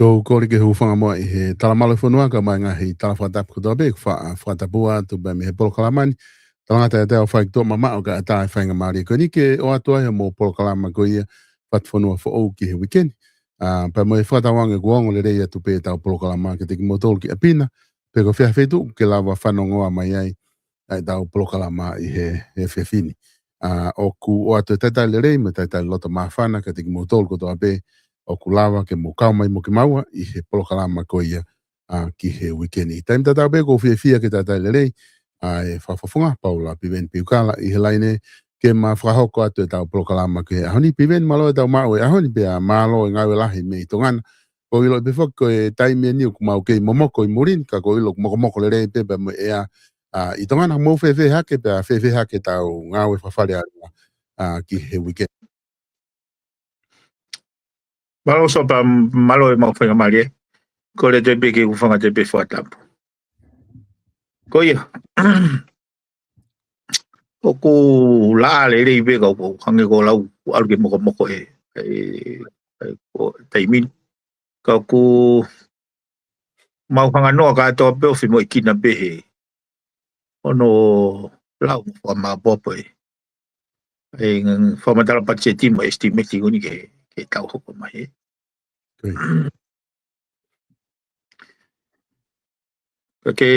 Ko ke hufanga mo I he talamalo fonua ka mai ngahi talafata ko dobe fa fata bua tu ba me pol kalamani talanga te o fai to mama o ka ta fai nga mari ko ni ke o atua he mo pol kalama ko ia fat fonua fo o ki he weekend pa mo fata wanga guango le reia tu pe ta pol kalama ke te ki motol ki apina pe ko fia fetu ke lava fanongoa mai ai ai tau polokalama i he fefini. O ku o atu taitai le rei, me taitai lota mawhana, ka tiki mo tolu koto ape, o ku lawa ke mo kaumai mo ke maua, i he polokalama ko ia ki he wikeni. Taim tatau be ko fia ke taitai le rei, e whafafunga, Paula Piveni Piukala, i he laine, ke ma whahoko atu e tau polokalama ke ahoni Piveni malo e tau mau e ahoni pe a malo e ngawe lahi me i tongana. Ko ilo pe fok ko e taimi e niu kumau ke momoko i murin, ka ko ilo mokomoko le rei pepe mo ea i tongana mo fefe hake pe a fefe hake tau ngawe whawhare a ki he weekend. Malo so pa malo e mau whenga mari e. Ko le te peke kufanga te pe whatapu. Ko ia. O ku laa le rei peka o hange ko lau alu ke moko e. Ko taimin. Ka ku mau hanga noa ka ato peo fi mo i kina pehe. Ono lau mo ma popo e. E whamatala patse timo estimate ngoni ke tau hoko mai e. Ke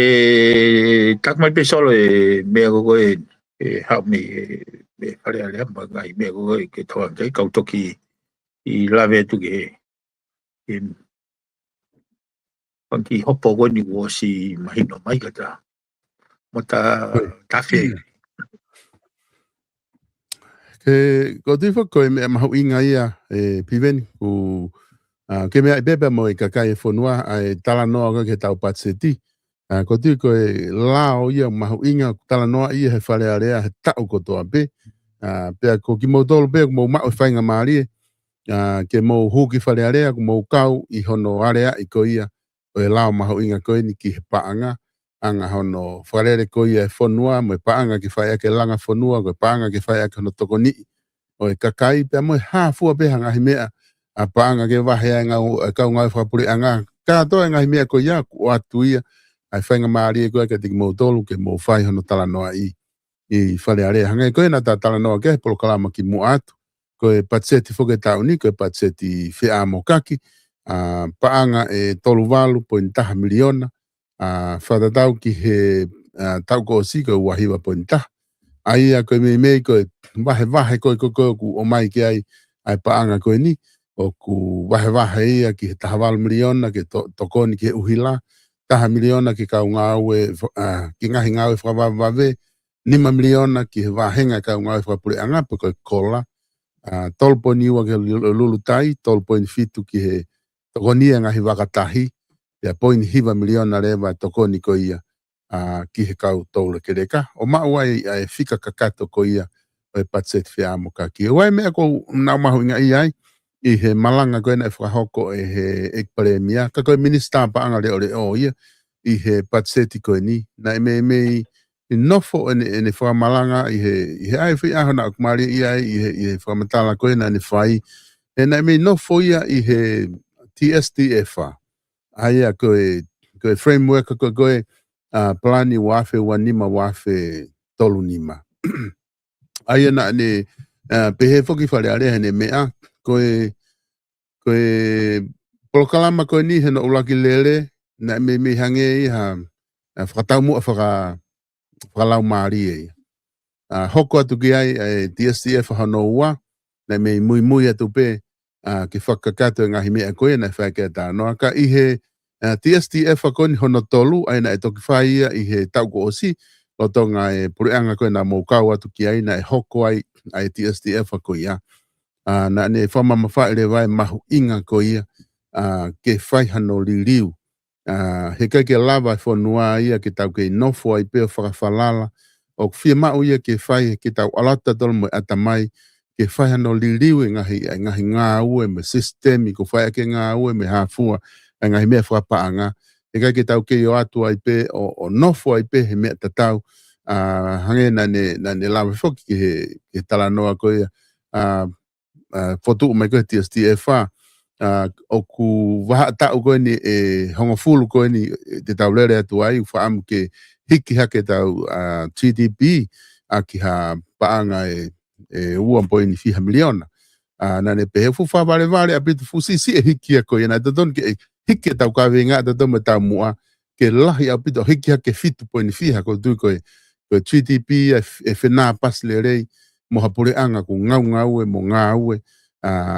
tak mai pe solo e mea gogo e hau mi e whare ale amba ngai mea gogo e ke toa te kau toki i lawe atu ke panki hopo goni wo si mahino mai kata mata tawhi Ko tifo ko e mea mahu inga ia Piveni ku ke mea i bebe mo i kakai e whanua e tala noa ke tau patseti. Ko tui ko e lao ia mahu inga tala noa ia he whare area he tau kotoa pe. Pea ko ki mo tolu pe mo mao whainga maari ke mo huki whare area ko mo kau i hono area i ko ia o e lao mahu inga ko ni ki he paanga anga hono wharere ko ia e whanua mo e paanga ki whaia ke langa whanua ko e paanga ki whaia ke hono tokoni o e kakai pe mo e hafua pe hanga hi mea a paanga ke wahea ngau kau ngau whapuri anga ka toa ngahi mea ko ia o atu ia ai whainga maari e koe ka tiki mo tolu ke mo whai hono tala noa i whare are hanga koe na ta tala noa ke polo kalama ki mo atu koe patseti whoke tau ni koe patseti pea moe kaki paanga e tolu walu pointaha miliona whatatau ki he tau ko si koe wahiwa pointaha ai a koe mei koe wahe koe ku o mai ki ai paanga koe ni o ku wahe ia ki he tahawalu miliona ke tokoni ki he uhila taha miliona ki kau ngawe ki ngahi ngawe whawawe 5 miliona ki he wahenga kau ngawe whapure anga pe koe kola tolpo niwa ke lulu tai tolpo in fitu ki he tokoni ngahi wakatahi ya point hiva miliona lewa tokoni ko ia ki he kau toule kereka o mauai ai fika kakato ko ia o e patset fia mo ka ki wai mea ko na mahu inga iai i he malanga koe na e whahoko e he ekparemia ka koe minista pa anga le o ia i he patseti koe ni na e me i nofo ene whamalanga i he ai whi aho na akumari iai i he whamatala koe na ne whai e na me nofo ia i he TSTF ai a koe framework koe plani wafe wanima wafe tolu nima ai na ne pehe foki whare are ne mea koe polokalama koe ni he no ulaki lele na me hange i ha whakatau mua whakalau maari e hoko atu ki ai TSTF hano ua na me mui atu pe ki whakakato ngahi mea koe na whakea tā noa ka i he TSTF koe ni hono tolu ai na e toki whai ia i he tau ko osi lo tonga e pureanga koe na moukau atu ki ai na e hoko ai TSTF koe ia na ne whamama whae le vai mahu inga ko ia ke whai hano liriu he kai ke lava whanua ia ke tau ke nofo ai peo whakawhalala o whia mau ia ke whai ke tau alata tolo mo atamai ke whai hano liriu e ngahi ngā ue me system i ko whai ake ngā ue me hafua e ngahi mea whapaanga he kai ke tau ke o atu ai pe o nofo ai pe he mea tatau hange na ne lava whoki ke tala noa ko ia fotu mai koe TSTF o ku waha tau koe ni hongo fulu koe ni te tau lere atu ai whaamu ke hiki hake tau TDP ki ha paanga ua poi ni 5 miliona na ne pehe fu whaware a pitu fu si hiki a koe na taton ke hiki tau kawe ngā taton me tau mua ke lahi a pitu hiki hake fitu poi ni 5 ko tui koe ko GDP e whena pas le rei mo hapure anga ko ngau e mo ngau e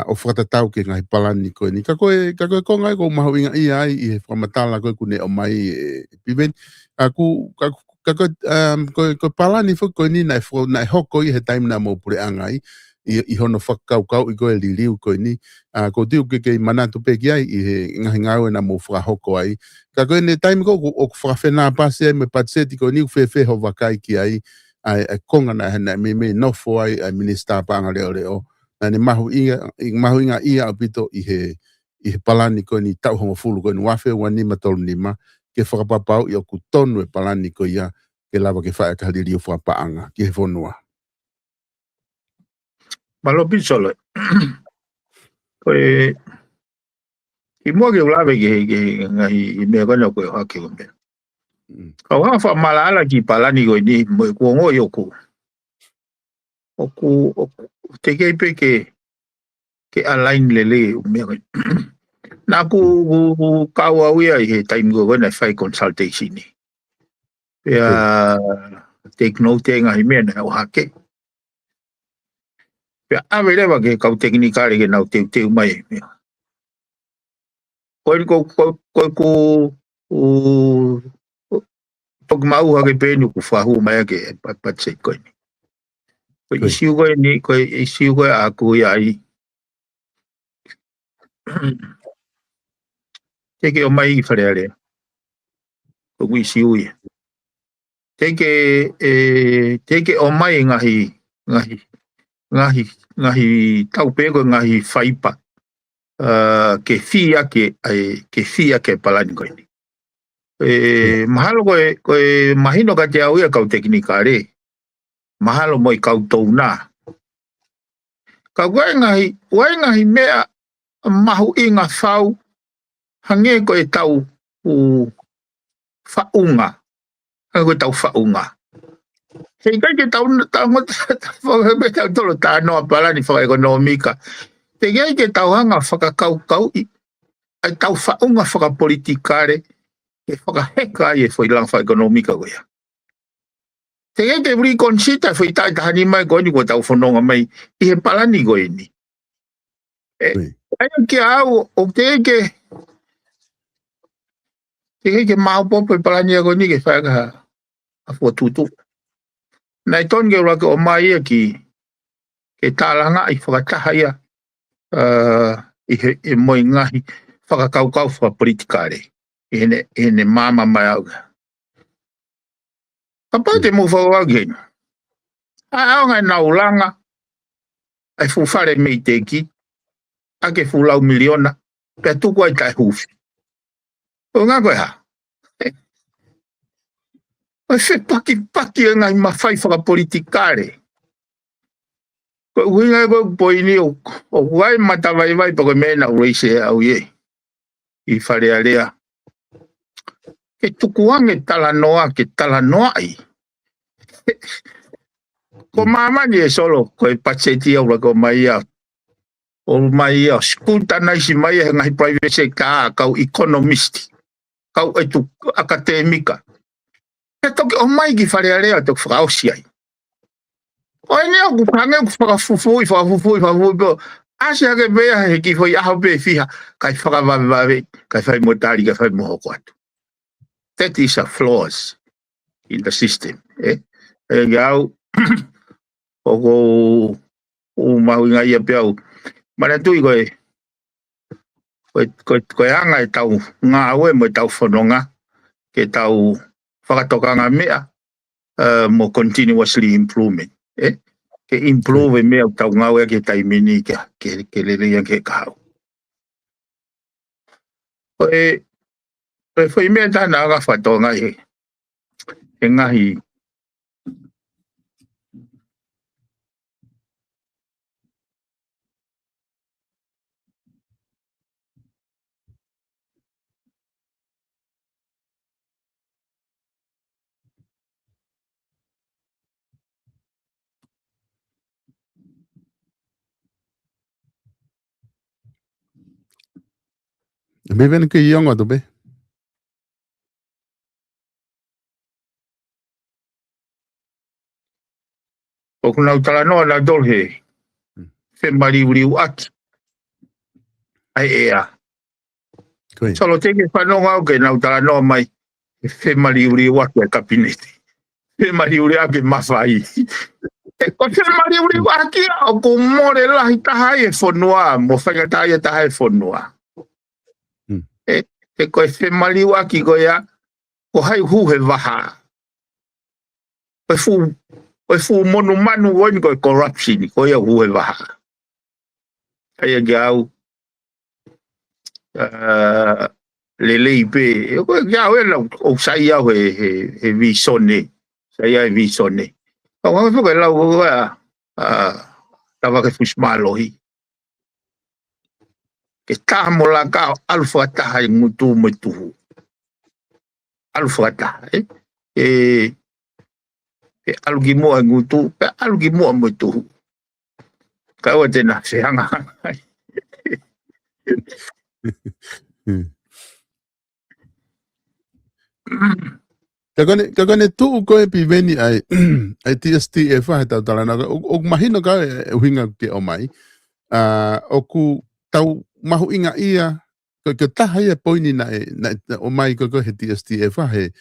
o whakatatau ke ngai palani koe ni. Ka koe kongai ko mahu inga ia ai i he whamatala koe kune o mai piveni. Ko palani fo koe ni na e hoko i he taim na mo pure anga i hono whakakau i koe liliu koe ni. Ko tiu ke manatu peki ai i he ngahi ngau e na mo whakahoko ai. Ka koe ne taim ko o whakawhena pasi ai me patseti koe ni uwhewhe ho wakai ki ai konga na hena me nofo ai minister panga leo. Na ni mahu inga ia apito i he palani koe ni tau hongo fulu koe ni wafe wanima tolu nima ke whakapapau i o kutonu e palani koe ia ke lava ke whae kahaliri o whapaanga ki he whonua. Malo pisolo. Koe i mua ke ulawe ke ngahi i mea kona koe hake o mea. Kau hafa malaala ki palani koe ni mo e kuongo i oku. Oku te keipe ke alain lele o mea koe. Nā ku kau au ia i he time koe koe na whai consultation ni. Pea take note e ngahi mea na o hake. Pea awe rewa ke kau teknikare ke nau teu mai e mea. Koe ku toku mau hake pēnu ku whahu mai ake patse koe ni. Koe isiu koe ni, koe isiu koe a kui ai. Teke o mai i whare area. Koe ku isiu ia. Teke o mai ngahi tau pēko ngahi whaipa. Ke fia ke palani koe ni. Mahalo koe mahino ka te au ia kau teknikare. Mahalo moi kau tau nā. Ka wai ngahi mea mahu inga whau hange koe tau whaunga. Hange koe tau whaunga. Hei kai ke tau tolo tā noa palani whakaekonomika. Te gai ke tau hanga whakakau i ai tau whaunga whakapolitikare e whakaheka i e whailang whaekonomika koe ia. Te gai ke reconsider whai tai tahani mai koe ni koe tau whanonga mai i he palani koe ni. Ai ke au o te ke maupopo e palani a koe ni ke whaeka a whatutu. Nai ton ke raka o mai ia ke tālanga i whakataha ia i moi ngahi whakakaukau whakapolitikare. I hene mama mai au. Ka pā te mo whakau gen. A au ngai naulanga ai fuwhare mei te ki. Ake fulau miliona. Pea tuku ai tai hufi. O ngā koe ha. Ai whi paki ngai mawhai whakapolitikare. Koe uhinga koe poini o wai matawai pa koe mena ureise au ye. I whare area. Ke tukuange talanoa ke talanoa i. Ko mamani e solo koe patseti au rako mai ia. O mai ia skulta naisi mai ia ngai private sector kau economist. Kau etu akademika. E toki o mai ki whare area tok whakaosi ai. O ene au kupange whakafufui po. Asi hake bea he ki whai aho be fiha. Kai whakavawe, kai whai motari, kai whai mohoko atu. That is a flaws in the system. E au o mahu inga ia peau. Mana tui koe anga e tau ngā aue mo e tau whanonga ke tau whakatokanga mea mo continuously improvement. Ke improve mea tau ngā aue ke taimini ke lelea ke kahau. Koe whai mea tāna anga whatonga he ngahi Me ven ke ionga to be. o kuna utala no na dorhe fe mari uri at ai ea solo te ke whanonga o ke na utala no mai fe mari uri wat e kapineti fe mari uri ake mawhai e ko fe mari uri waki o ko more lahi taha e whanua mo whakatahi e taha e whanua e ko fe mari waki ko ia ko hai hu he waha o fu monu manu woni ko corruption ko ia hu he waha ai e au lele ipe ko ia o sai ia he visone sai ia visone ko wa ko la ko tava ke fusmalohi ke tamola ka alfa ta ngutu mutu alfa ta algi mo ngutu algi mo mutu ka o tena se hanga Kakone tu ko e piveni ai TSTF ha ta tala na o mahino ka hinga ke o mai o ku tau mahu inga ia ko taha ia poini na o mai ko he TSTF he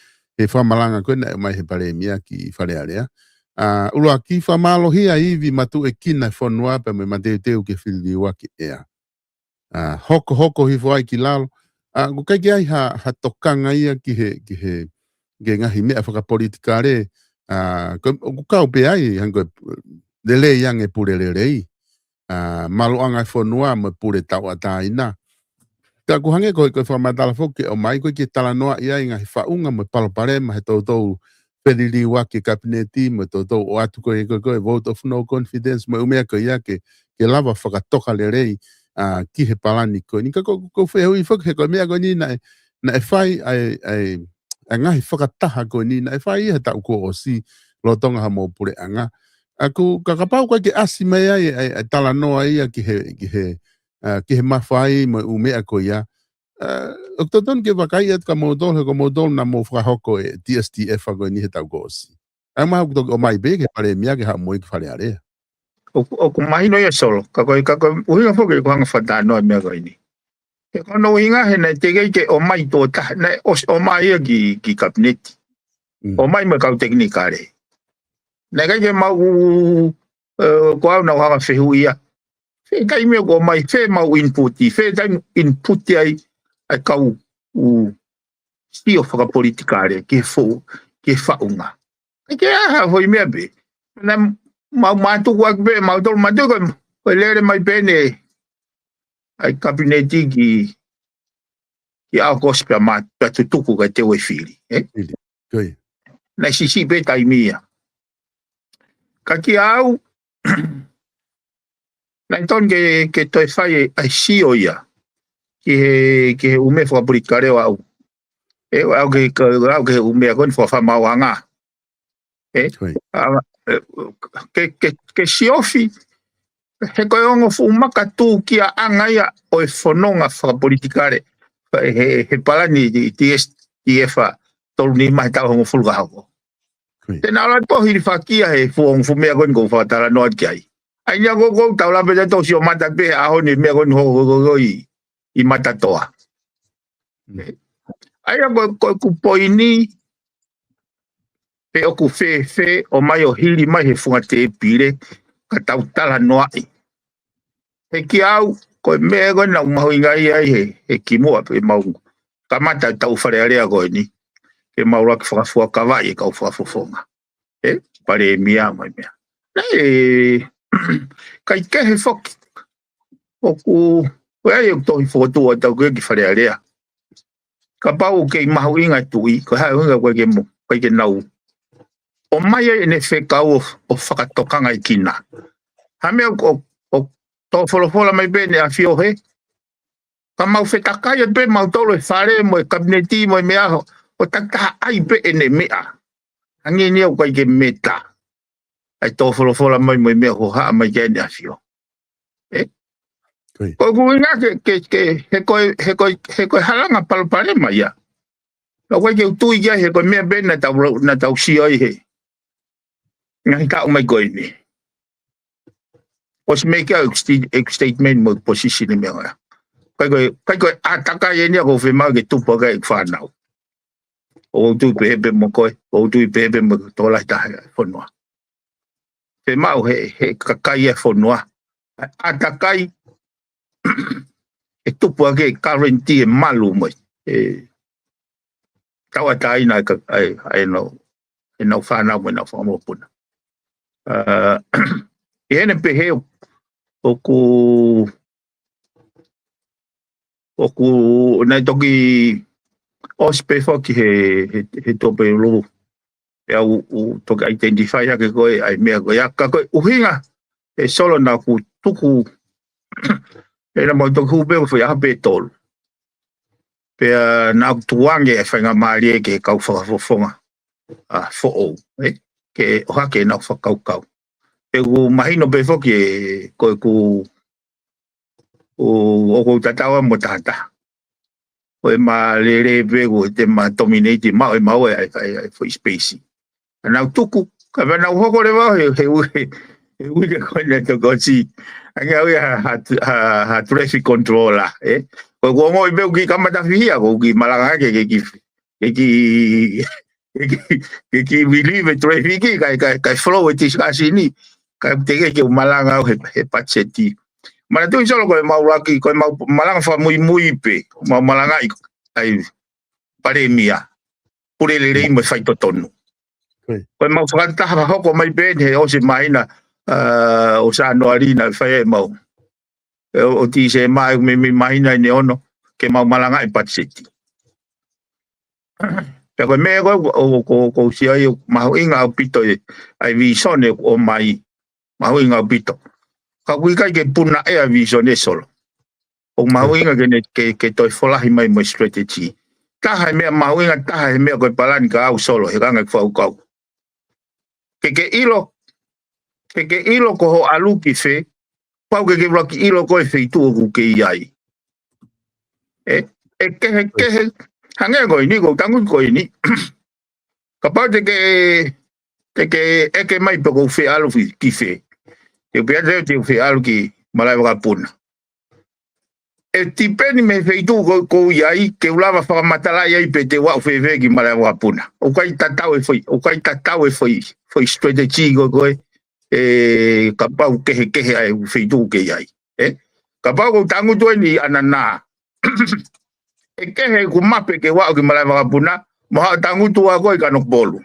whamalanga ko na mai he pare mia ki whare area ulu aki whamalohia iwi matu e kina whanua pe me mateu ke whili waki ea hoko hifo ai ki lalo ko kai ai ha tokanga ia ki he ngahi mea whakapolitika re ko kau pe ai hango lele yang e pure rei maluanga whanua me pure tau ataina ka kuhange ko whamatala foke o mai ko ki tala noa ia inga hi whaunga me palopare ma he tautou pedili waki kabineti me tautou o atu ko e vote of no confidence me umea ko ia ke lava whakatoka le rei ki he palani ko ni ka ko whehui whak he ko mea ko ni na e whai ai ngahi whakataha ko ni na e whai he tau ko o si lotonga ha mo pure anga aku kakapau ko ke asi mai ai tala noa ia ki he mawhai mo umea ko ia o toton ke wakai at ka modol na mo whahoko e TSTF ko ni he tau ko o si ai maha o mai be ke pare mia ke ha mo i ke whare area o ku mai no ia solo ka uhinga foke ko hanga whatanoa mea ko ini e kono uhinga he na te ke o mai tō ta o mai ia ki kabineti o mai me kau teknikare na kai ke mau ko au na hanga whehu ia fe kai me ko mai fe mau inputi fe kai inputi ai kau stio whakapolitikare ke whaunga ke aha hoi mea be na mau matu wak be mau tol matu ko lere mai pene ai kabineti ki au kospia mat tutuku ka te we fili na sisi be taimia ka ki au na ton ke toi fai ai sio ia ki he ume whakapolitikare wa au au ke ume kon fa mawanga ke siofi he koe ongo fumaka tū kia anga ia o e whanonga whakapolitikare he palani TSTF tolu ni mai tau hongo fulga hako tēnā ala tohi ni whakia he fuong fumea koe ko whatara noa ki ai ai nia ko tau lampe te tosi o mata pe aho ni mea koe ho i mata toa ai a koe kupoini pe oku fe o mai o hili mai he funga te pire ka tau tala noai he ki au koe mea koe na umahu ingai ai he ki mua pe mau ka mata tau whare area koe ni ke maura ki whakafua kawai e kau whakafofonga pare mia mai mea kai kehe whoki oku koe ai tohi whokotua tau koe ki whare area ka pau ke mahu ingai tui koe hai hunga koe ke nau o mai e ne whekau o whakatokanga i kina. Ha mea o tō wholofola mai bene a whio he. Ka mau whetakai e pe mau tolo e whare mo e kabineti mo e mea ho. O takaha ai pe e ne mea. Hangi ni au kai ke meta. Ai tō wholofola mai mo e mea ho haa mai kene a whio. Ko kuinga he koe halanga palopare mai ia. Ka koe ke utui kia he koe mea bene na tau si oi he. Ngai ka umai koe ni. o se make a statement mo position me nga kai ko ataka ye ni ko fe ma ke tu pa ke fa na o tu pe mo ko o tu pe mo to la ta fonua fe ma he kakai e fonua atakai e tu pa ke currency e malu mo tawa tai na ka ai no fa na mo na fa mo puna e ne pe he oku na toki ospe foki he tope lo ya u toki identify ya ke ko ai me ko ya ka ko uhinga e solo na ku tuku e na mo toku be fo ya be tol pe na tuange e fanga mali ke ka fo fonga fo o ke o ha ke na fo kau e u mahino be foki ko ku o ko tatawa mo tata o ma le vego te ma dominate ma o ma o foi space na tuku ka na ho ko le va he ke ko le to go si anga o ha traffic controller ko go mo be ki ka mata fia ko ki malanga ke believe traffic ka flow it is asini ka te ke malanga he patseti mana tu solo ko maulaki ko malanga fa muy pe malanga ai paremia pure le rei mo fai totonu ko mau fanta ha ko mai ben he o se maina o sa no arina fai mau o ti se mai me maina ne ono ke mau malanga i patseti pero me ko si ai mau inga pito ai visone o mai mau inga pito ka kuika ke puna e vision e solo o mauinga ke toi folahi mai mo strategy taha me mauinga taha me ko palani ka au solo he kanga fau kau ke ilo ko ho alu ki fe pau ke roki ilo ko fe tu ku ke ai ke hanga ko ni ko tangu ko ni ka pa de ke mai ko fe alu ki fe e pia te fe alu ki malai wa puna e tipeni me feitu ko iai ke ulava fa matala iai pe te wa fe ki malai wa puna o kai tatau e foi strategy ko ka pau ke ai feitu ke iai ka pau ko tangu to ni anana e ke he ku mape ke wa ki malai wa puna mo tangu to ko ka no bolu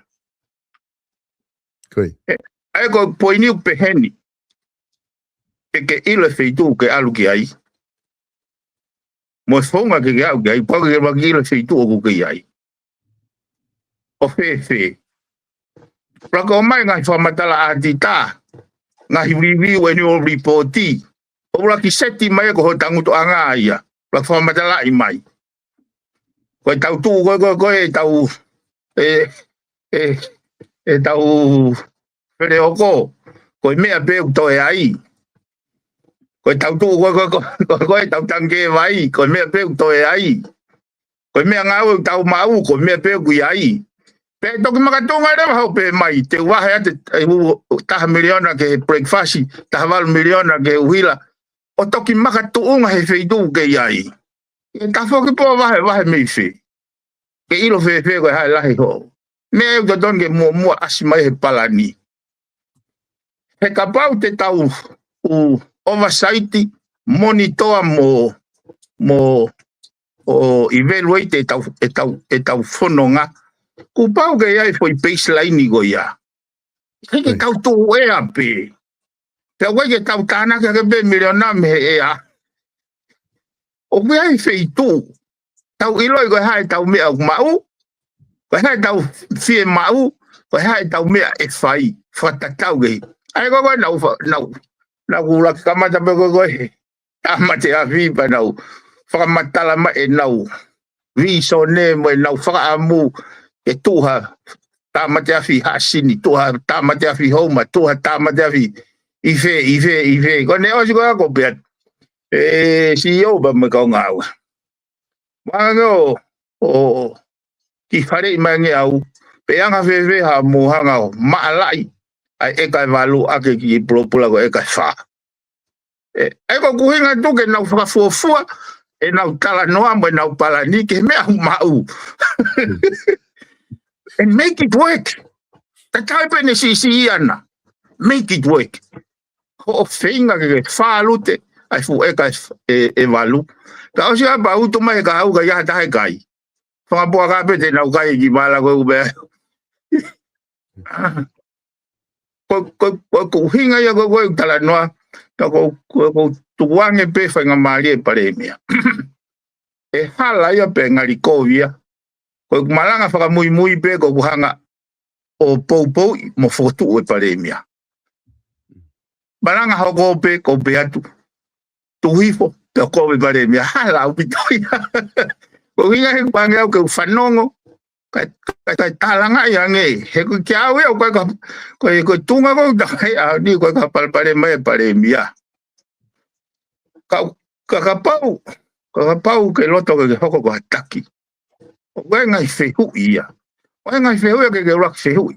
Koi. ai ko poini pe heni ke ile feitu ke alu ki ai mo fonga ke ga ga pa ke ba ki le feitu o ke ai o fe pra ko mai nga fa matala atita nga hivi when you reporti o la ki seti mai ko tangu to anga ia pra fa matala i mai ko tau tu ko tau tau pere oko ko me be to e ai ko tau tu ko tau tange vai ko me pe to e ai ko me nga o tau mau ko me pe ku ai pe to ki makatonga re ho pe mai te wa ha te ta miliona ke breakfast ta val miliona ke huila o to ki makatonga he feitu ke ai e ta fo ki po va me fe ke ilo fe ko ha la ho me do don ke mo asima he palani he kapau te tau oversight monitor mo o evaluate tau fononga ku pau ke ai foi baseline go ya ke tau tu e ape te wa ke tau tana ke be miliona me e a o me ai feitu tau ilo go hai tau me au mau ko hai tau fie mau ko hai tau me e fai fata tau ge ai go na gula kama tabe go ama te avi pa nau fa matala ma e nau vi so ne mo nau fa amu e tuha ta ma te afi hasini tuha ta ma te afi homa tuha ta ma te afi ife ko ne o go ko pe si yo ba me ko ngau ma go o ki fare ma nge au pe anga fe ha mo hanga ma lai ai e kai valu ake ki propula ko e kai fa Ai ko kuhinga tu ke nau whakafuafua, e nau tala noa mo nau palani ke mea humau. And make it work. Ta taipe ne si ana. Make it work. Ho whinga ke whaalute, ai fu eka e walu. Ta o sia ba utu mai ka au ka ia tahe kai. Whakapua ka pete nau kai ki mala koe ube. Ko kuhinga ia koe tala noa. Ta ko tuange pe whainga maari e pare mea. E hala ia pe ngari kovia. Ko malanga whakamui pe ko kuhanga o pou mo fotu e pare mea. Malanga hoko pe ko pe atu. Tuhifo pe ko e pare mea. Hala upitoia. Ko hinga he pange au ke whanongo. Kai talanga ia nge. He ko kia awe au ko tunga ko takai au ni ko ka palpare mai pare mea. Kakapau ke loto ke hoko ko hataki. Koe ngai whehu ia. Koe ngai whehu ia ke rak whehu.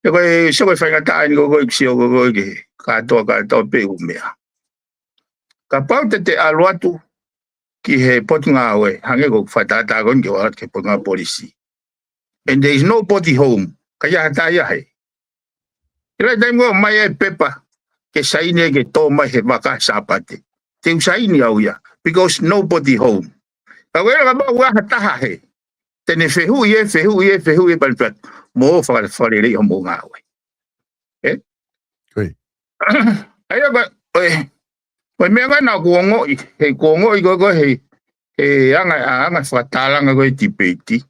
E koe se koe whainga tae ni koe kisio koe ke katoa pe umea. Ka pau te aluatu ki he potunga awe. Hange ko whatata kon ke warat ke potunga polisi. And there is nobody home. Ka ia hata ia he. Ila taimo mai e pepa ke saine ke tō mai he waka sapate. Te usaini au ia. Because nobody home. Ka wera ka bau hataha he. Tene whehu ie palpat. Mo whakarei o mo ngā oe. Eh? Koi. Aia ka, koe mea kai nā kuongoi. Hei kuongoi koe he anga whatalanga koe tipeiti.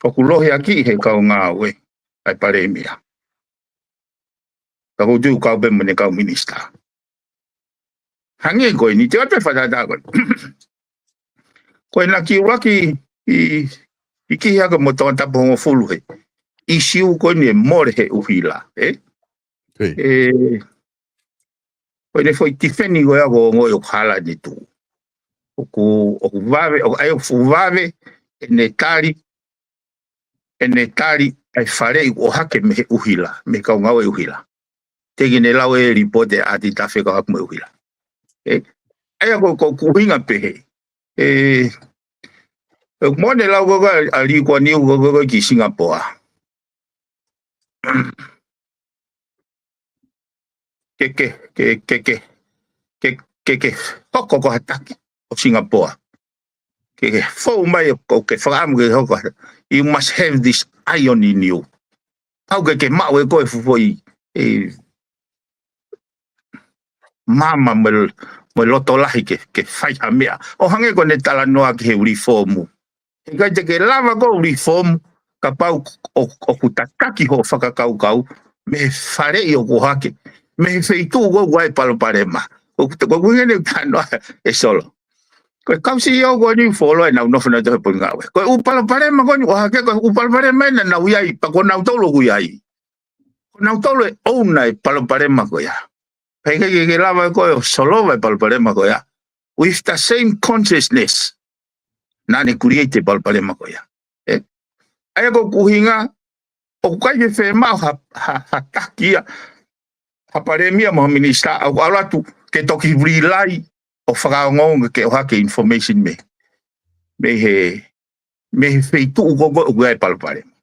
O kulohi aki he kau ngā oe. Ai pare mea. Ka kutu kau pe mene kau minister. Hangi koe ni te wape whatata koe. Koe na ki waki I ki haka mo tō tapongo fulu he. I siu koe ni e more he uhila. Koe ne foi tifeni koe ako ngoi o kala ni tu. Oku vave, ai o fu vave, e ne tari ai whare o hake me he uhila. Me kau ngau e uhila. Tegi ne lau e ripote ati tawhi kau haku me uhila. Ai ako kuhinga pehe. Mone lau koe ali kua niu koe ki Singapore. Ke hoko ko hataki o Singapore. Ke fau mai o ke whaamu ke hoko. You must have this iron in you. Pau ke mau e koe fufoi mama mo loto lahi ke whai ha mea. O hange ko ne tala noa ki he uniformu. E kai te ke lava ko uniform ka pau o kutataki ho whakakaukau me whare I o kohake. Me wheitu ko guai paloparema. O kuingene tanoa e solo. Koe kausi I o koe ni wholo e nau nofuna tohe pun ngawe. Koe upaloparema koe ni kohake koe upaloparema ina nau iai pa ko nau tolo hui ai. Ko nau tolo e ouna e paloparema koe ya. Peke ke lava koe o solova e paloparema koe ya. With the same consciousness. Nane create palpalema ko ya. Ai ko kuhinga o kai ke fe mau ha takia ha paremia mo minista au alatu ke toki relay o whakaongo ke o hake information me feitu ko e palpalema.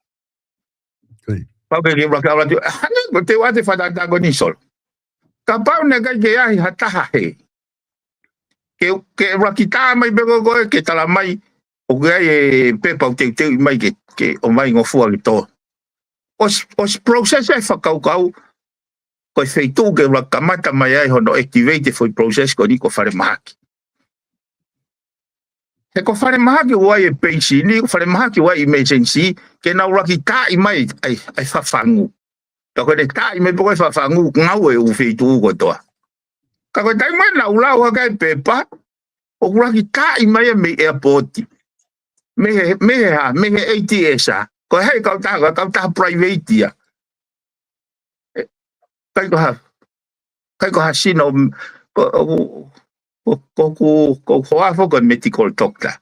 Pau ke raka alatu hane ko te wate whatata ko ni sol. Ka pau ne kai ke ai hataha he. Ke rakita mai bego ko ke tala mai o gai e pepa o te mai ke o mai ngofua ki tō. Os process e whakaukau koe wheitu ke rakamata mai ai hono activate foi process ko ni ko whare mahaki. He ko whare mahaki wai e pensi ni ko whare mahaki wai emergency ke nau raki tai mai ai whawhangu. Ka koe ne tai mai poko whawhangu ngau e u wheitu ko toa. Ka koe tai mai nau lau haka e pepa o raki tai mai e me airporti. Me he ATS a. Ko hei kau taha private ia. Kai ko ha sino ko hoafo ko medical doctor.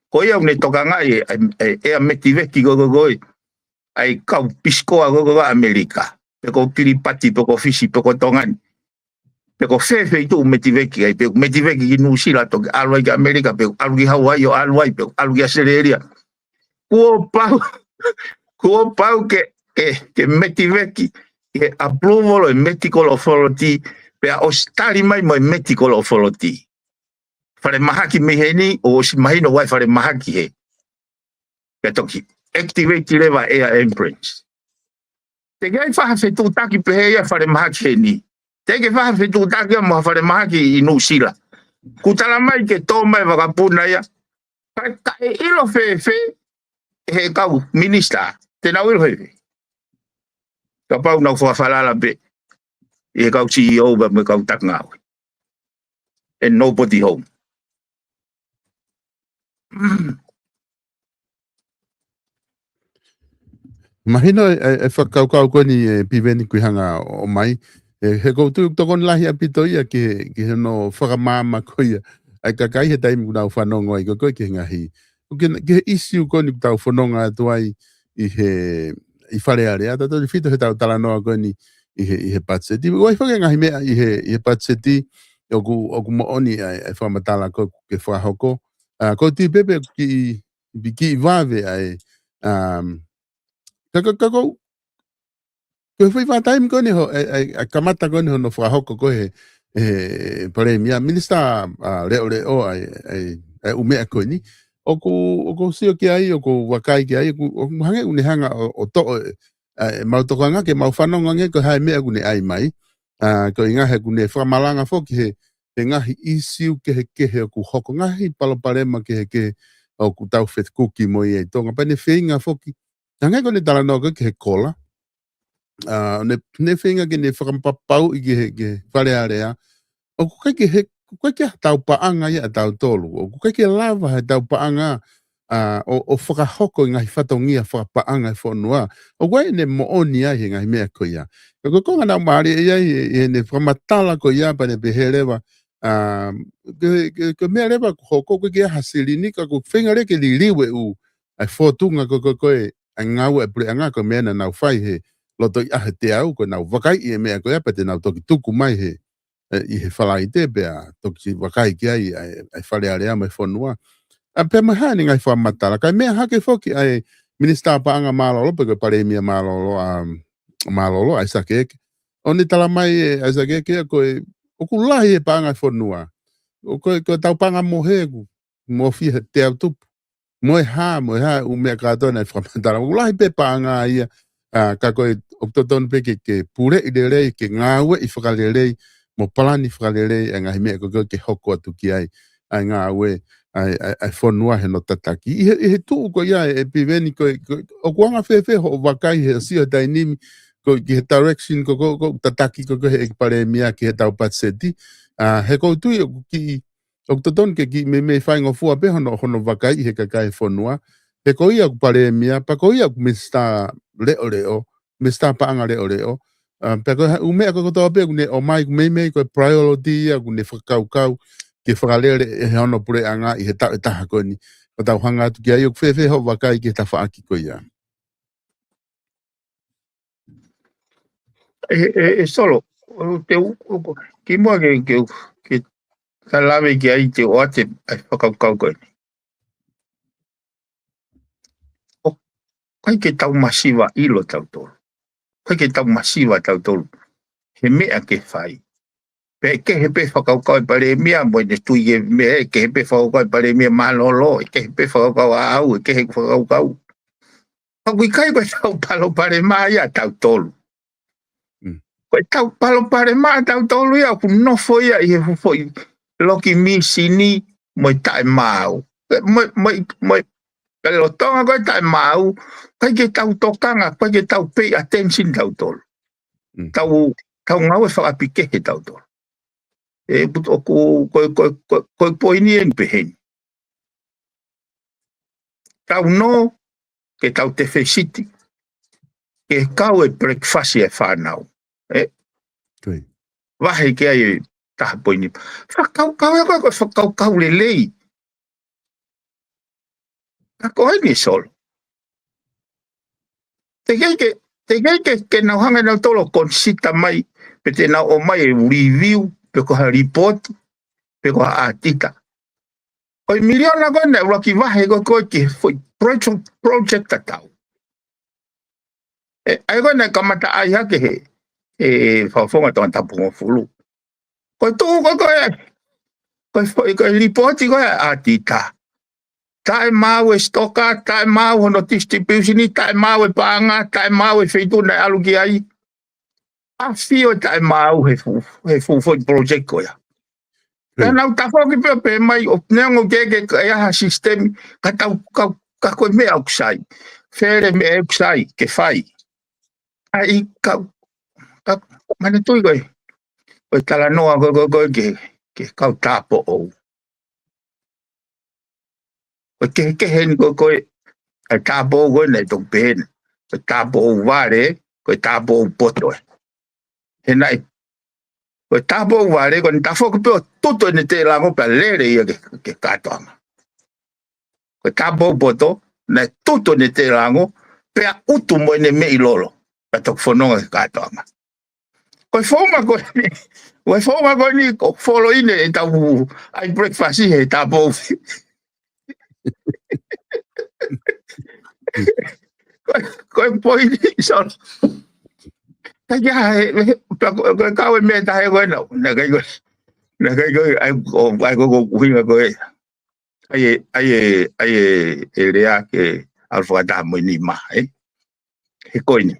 Ko ia une toka ngai e metiveki go ai kau piskoa go Amerika. Pe ko piripati pe ko fisi pe ko tongani. Peko fefe tu metiveki ai, peko metiveki ki New Zealand, to alwai ki Amerika, peko alu ki Hawaii o alwai, peko alu ki Australia. Kua pau ke metiveki, ke approval o medical authority, pea o stari mai mo medical authority. Whare mahaki miheni, o si mahino wai whare mahaki he. Pea toki, activate lewa air imprints. Te gai whaha whetu taki pehe ia whare mahaki he ni. Te ke whaha whetu taki mo whare mahaki I New Zealand. Kutala mai ke tō mai wakapuna ia. Ka e ilo he kau minister. Te nau ilo he. Ka pau nau whawhalala pe. E kau CEO ba me kau tak ngau. And nobody home. Mahina e whakaukau koni e piveni kuihanga o mai. He koutu tokon lahi apito ia ki he no whakamama koia. Ai kakai he taimi kuna whanongo ai koi ki ngahi. Ki he issue koni tau whanonga atu ai I whare area. Tato I whito he tau talanoa koni I he patseti. Wai whake ngahi mea I he patseti. Oku mooni ai whamatala ko ke whahoko. Ko ti pepe ki vave ai kako ko foi va time koni ho kamata koni ho no whahoko ko he premia minister leo ai umea koni oku sio ki ai oku wakai ki ai oku hange une hanga o to mautokanga ke mau whanonga nge ko hai mea kune ai mai ko inga he kune whamalanga foki he ngahi isiu ke he oku hoko ngahi palopalema ke oku tau whet kuki mo I tonga pane whinga foki hange kone tala no ke he kola ne whinga ke ne whakampapau I ke whare area o kukai ke tau paanga ia tau tolu o kukai ke lava he tau paanga o whakahoko I ngahi whatongia whakapaanga I whanua o wai ne mooni ai he ngahi mea ko ia ko konga nau maari ia he ne whamatala ko ia pa ne peherewa ke mea rewa hoko ke hasilini ka ko whinga reke li liwe u ai whotunga ko e ngau e pure anga ko mea na nau whai he loto I ahe te au ko nau wakai I mea ko ia pa te nau toki tuku mai he I he whalai te pea toki wakai ki ai whare area mai whanua pe maha ni ngai whamatala kai mea hake whoki ai minister paanga malolo pe ko pare mia malolo ai sakeke o ni tala mai ai sakeke ko o kulahi paanga whanua o ko tau paanga mohe mo fi te au tupu moe ha umea kātona I whamatala ulahi pe paanga ia ka koe oktoton pe ke pure I le rei ke ngāwe I whakalelei mo palani whakalelei ngahi mea ke hoko atu ki ai ngāwe ai whanua he no tataki I he tuu ko ia e piveni o kuanga whewhe ho wakai he sio tainimi ko ki he direction ko tataki ko he pare mea ki he tau patseti he koutui ki oktoton ke ki me whaingo fua pe hono wakai he kakai whanua he ko ia ku pare mea pa ko ia ku mista leo mista paanga leo pe ko umea ko toa pe ne o mai me ko priority ia ku ne whakaukau ke whakalere he ono pure anga I he tau taha koni ko tau hanga atu ki ai o whewhe ho wakai ke ta whaaki ko ia Solo ki mua ke talawe ki ai te oate ai whakaukau koe. Kai ke tau masiwa ilo tau tolu. Kai ke tau masiwa tau tolu. He mea ke whai. Pe ke he pe whakaukau I pare mea mo ne tui e mea ke he pe whakaukau I pare mea malolo ke he pe whakaukau a au ke he whakaukau. Pakui kai koe tau palo pare maa ia tau tolu. Koe tau palo pare maa tau tolu ia ku nofo ia I he fufoi loki mi sini mo I tae mau. Mo Pero tonga koe tae mau, kai ke tau tokanga, kai ke tau pay attention tau tolu. Tau ngau e whakapike he tau tolu. E but o koe poini en peheni. Tau no, ke tau te whesiti. Ke kau e breakfast e whanau. Wahe ke ai taha poini. Whakau e koe whakau le lei. Kako hai ni solo. Te kei ke nau hanga nau tolo konsita mai, pe te nau o mai e review pe ko report pe ko atita o miliona ko na ro ki va he ko ke foi project tau ai ko na kamata ai ha ke fa fonga ton tapu fulu ko tu ko report ko atita tai mau stoka tai mau no distribution tai mau panga tai mau feito na alugi ai a fio tai mau he fu project ko ya na ta fo ki pe mai o nengo ke ya system ka ko me oxai fere me oxai ke fai ai ka mana tu ko tala no go ke ka tapo o ke hen ko tapo go ne to ben tapo vare ko tapo poto henai ko tapo vare ko ta fo ko tutto ne te la mo pallere io che katonga ko tapo poto ne tutto ne te la mo per utu mo ne me ilolo pa to fono katonga ko forma ko ni ko follow ine ta ai breakfast he tapo ko poi so ta ya ko ka me ta he bueno na kai ai ko winga ko ai area ke alfa mo ni ma he ko ni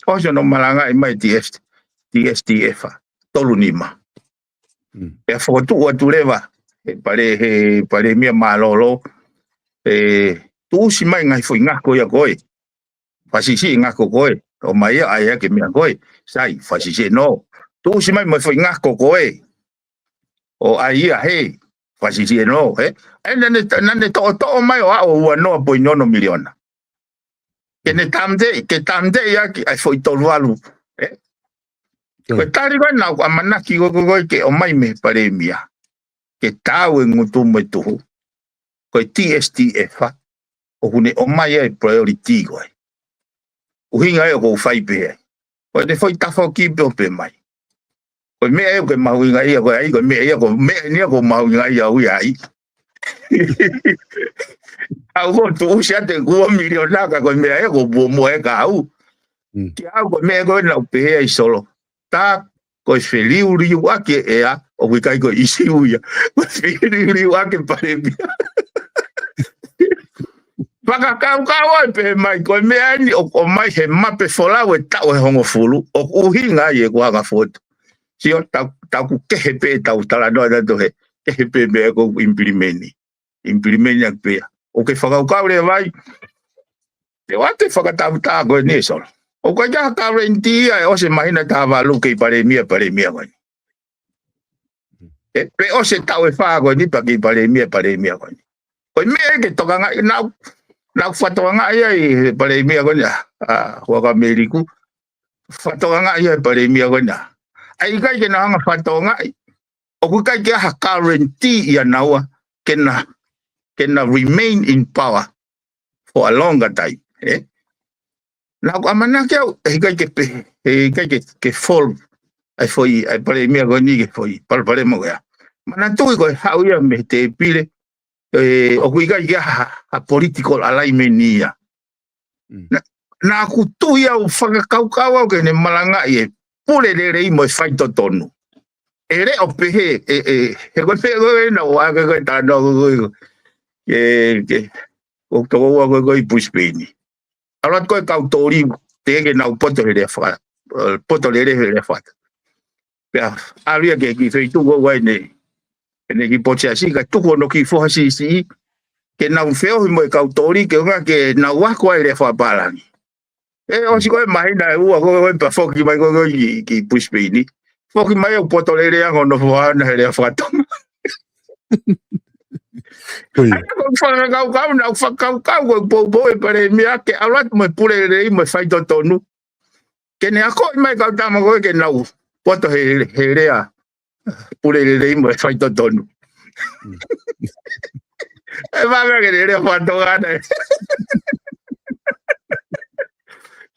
o so no malanga mai TSTF tolu ni ma e foto o tu leva pare mi malolo tu si mai ngai foi ngako ya koi fasisi ngako koi o mai ai ke mi koi sai fasisi no tu si mai foi ngako koi o ai he fasisi no nane to mai o no po no miliona ke tamde ya ai foi tolu ko tari ko na amana ki go ke o mai me pare mia ke tau ngutu mo tu ko TSTF o hune o mai e priority go o hinga e go fai pe ko de foi ta fo ki pe mai ko me e ko mau hinga e ko me ni ko mau hinga ya u ya au go tu sia te go miliona ka ko me e go mo e ka u ki au ko me go na pe e solo ta ko feliu ri wa ke ea o we kai ko isi uya ko feliu ri wa ke pare mia paka ka pe mai ko me ani o mai he mape fola we ta o hongo fulu o uhinga ye ko ga foto si o ta ku ke he pe ta utala no da do he ke pe me ko imprimeni ak pe o ke faka ka le vai te wa te faka ta go ni so o ka ja ka renti o se mai na ta va lu ke pare mia ko pe o se ta we fa go ni pa ke pare mia ko me ke to ga na fatonga ai pare mia ko ya wa ka meriku fatonga ai pare mia ko na ai ka ke na fatonga o ku ka ke ha guarantee ya nawa can remain in power for a longer time na ko amana ke ke fall ai foi ai pare mia ko ni ke foi pare mo ya mana tu ko ha u ya me te pile o ku ka a political alignment ni ya na ku tu ya u faka kau ke ne malanga ye pule le mo fai to tonu ere o pe ko pe go na wa ga ta no go ke o to go push pe ni ala ko ka autori te ke na poto le fa ya aria ke ki fei tu go ne ki poche asi ka tu no ki fo asi ke na feo mo ka autori ke nga ke na wa ko le fa palangi o si ko mai na u go pa fo ki mai go ki push pe ni fo ki mai o poto le ya no fo na le fa to Kau bo pare mia ke alat mo pure le mo fai to tonu ke ne ako mai ka ta mo ke na poto he rea pure le mo fai to tonu e va que le fa to gana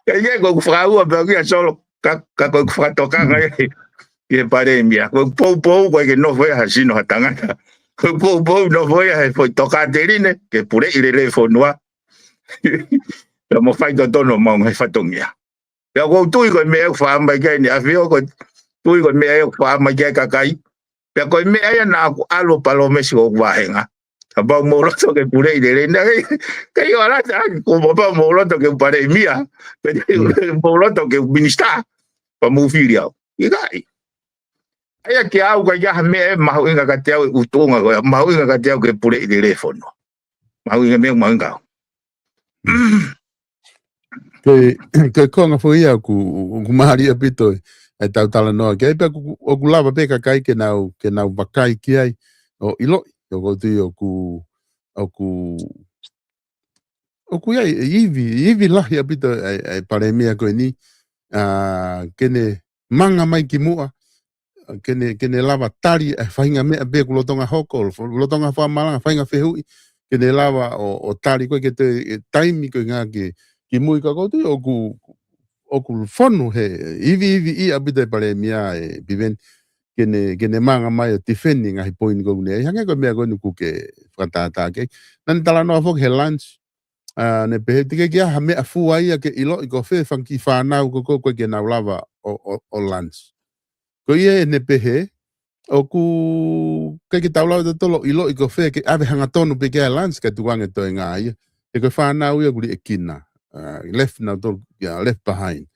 ke ye go fra u pe que solo ka ko fra to ka Ke pandemia. Ko pou ko ke no foi hasino hatanga. Ko pou no foi foi tocar derine que pure ile telefonua. La mo fai to no mo ngai fatongia. Ya ko tu ko me fa ma ke ni afio ko tu ko me fa ma ke kakai. Ya ko me ya na alo palome si ko wahenga. Ba mo lo to ke pure ile na ke yo ala ko ba mo lo to ke pandemia. Pe mo lo to ke minister pa mo filia. Igai. Aya ke au ka ya me ma inga ka te utunga ko ma inga ka te ke pure ile telefono. Ma inga me ma inga. Ke konga foi aku Maria pito e tau tala noa ke pe o lava pe kai ke nau bakai ki ai o ilo o go tu oku ia ivi la ya pito e pare mia ko ni kene manga mai ki mua kene lava tari e fainga me be ku lotonga hoko lotonga fa mala fainga fehu kene lava o tari ko ke te taimi ko nga ki mui ka ko tu oku fonu he ivi I abita pare mia e biven kene manga mai o tifeni nga hipoini ko ne hanga ko mea ko nuku ke fatata ke nan tala no fok he lunch ne pe tike ke ha me afu ai ke ilo ko fe fanki fa na ko ke na lava o lunch ko ie ne pe he oku ke taula de tolo ilo ko fe ke ave hanga tonu pe ke lunch ke tuange to nga ai e ko fa na u ku ekina left na to left behind.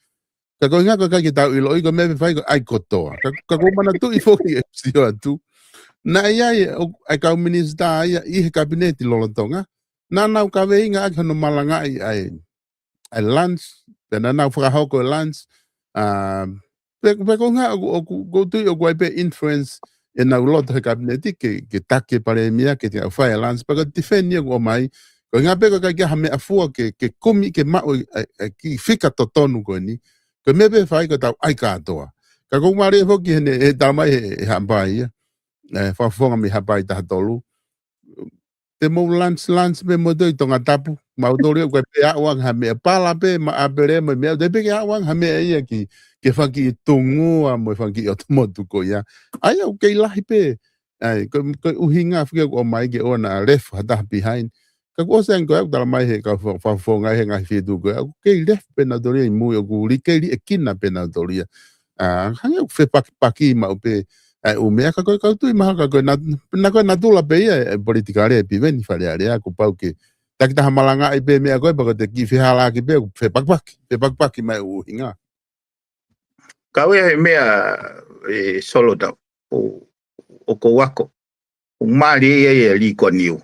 Kako nga ko kaki tau ilo iko me fai ko ai kotoa. Kako mana tu I foki e sio atu. Na ia ai ka minista ia I kabineti lolotonga. Na nau ka veinga ai no malanga ai lunch. Pena nau fra hoko lunch. Peko nga go tu o ai pe influence e nau loto kabineti ke take pare mia ke te fai lunch. Peko tifeni o mai. Ko nga peko kaki ha me afua ke komi ke ma ki fika totonu ko ni. Ko mebe fai ko tau ai katoa. Ka ko mare foki hene e tamai e hampai. Fa fonga mi hapai ta tolu. Te mo lunch me mo doi tonga tapu. Ma udori ko pe awang ha me pala pe ma abere me me de pe awang ha me ia ki ke faki tungu a mo faki o motu ko ya. Ai o ke lahi pe. Ai ko uhinga fike o mai ke ona ref hata behind. Ka ko sen ko dala mai he ka fa fonga he nga fitu ko ke lef penadoria mu o ku likeli ekina penadoria hanga fe paki ma pe o me ka ko tu ma ka ko na tula pe e politika re piveni fale area ko pau ke takita malanga I pe me ko ba ko te ki fe hala ki pe fe pak mai o hinga ka we me solo da o ko wako o mari e li ko niu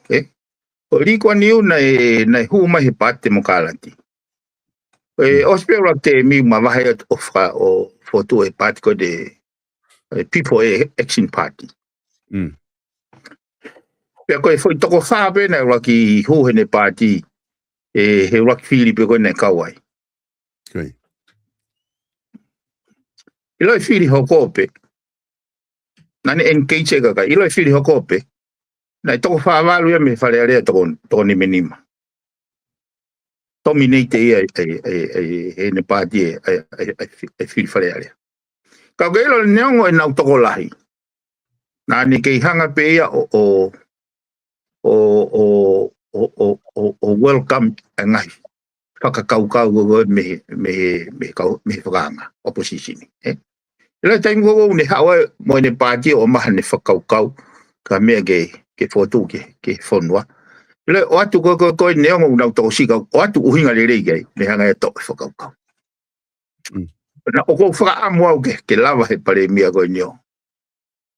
o liko niu na hu mai he pate mo kalati. O spero te mi ma vai ofra o foto e pate ko de People Action Party. Pe ko foi toko fa be na roki hu he ne party he rock Philip ko ne kawai. Okay. Ilo fili hokope. Na ne engage ka ilo fili hokope. Na toko fa valu ya me fale ale to ni menima. Dominate e ne party e fili fale ale. Ka gelo neongo e nau toko lahi. Na ni ke hanga pe ia o welcome ngai. Whakakaukau go me whakanga opposition. Ila taim go ne hawa mo ne party o maha ne whakaukau ka mea ke fotu ke fonua. Ila o atu go neongo nau toko sika o atu uhinga le gai me hanga e to whakaukau. Na o ko whaka amua ke lava he pare mia go nio.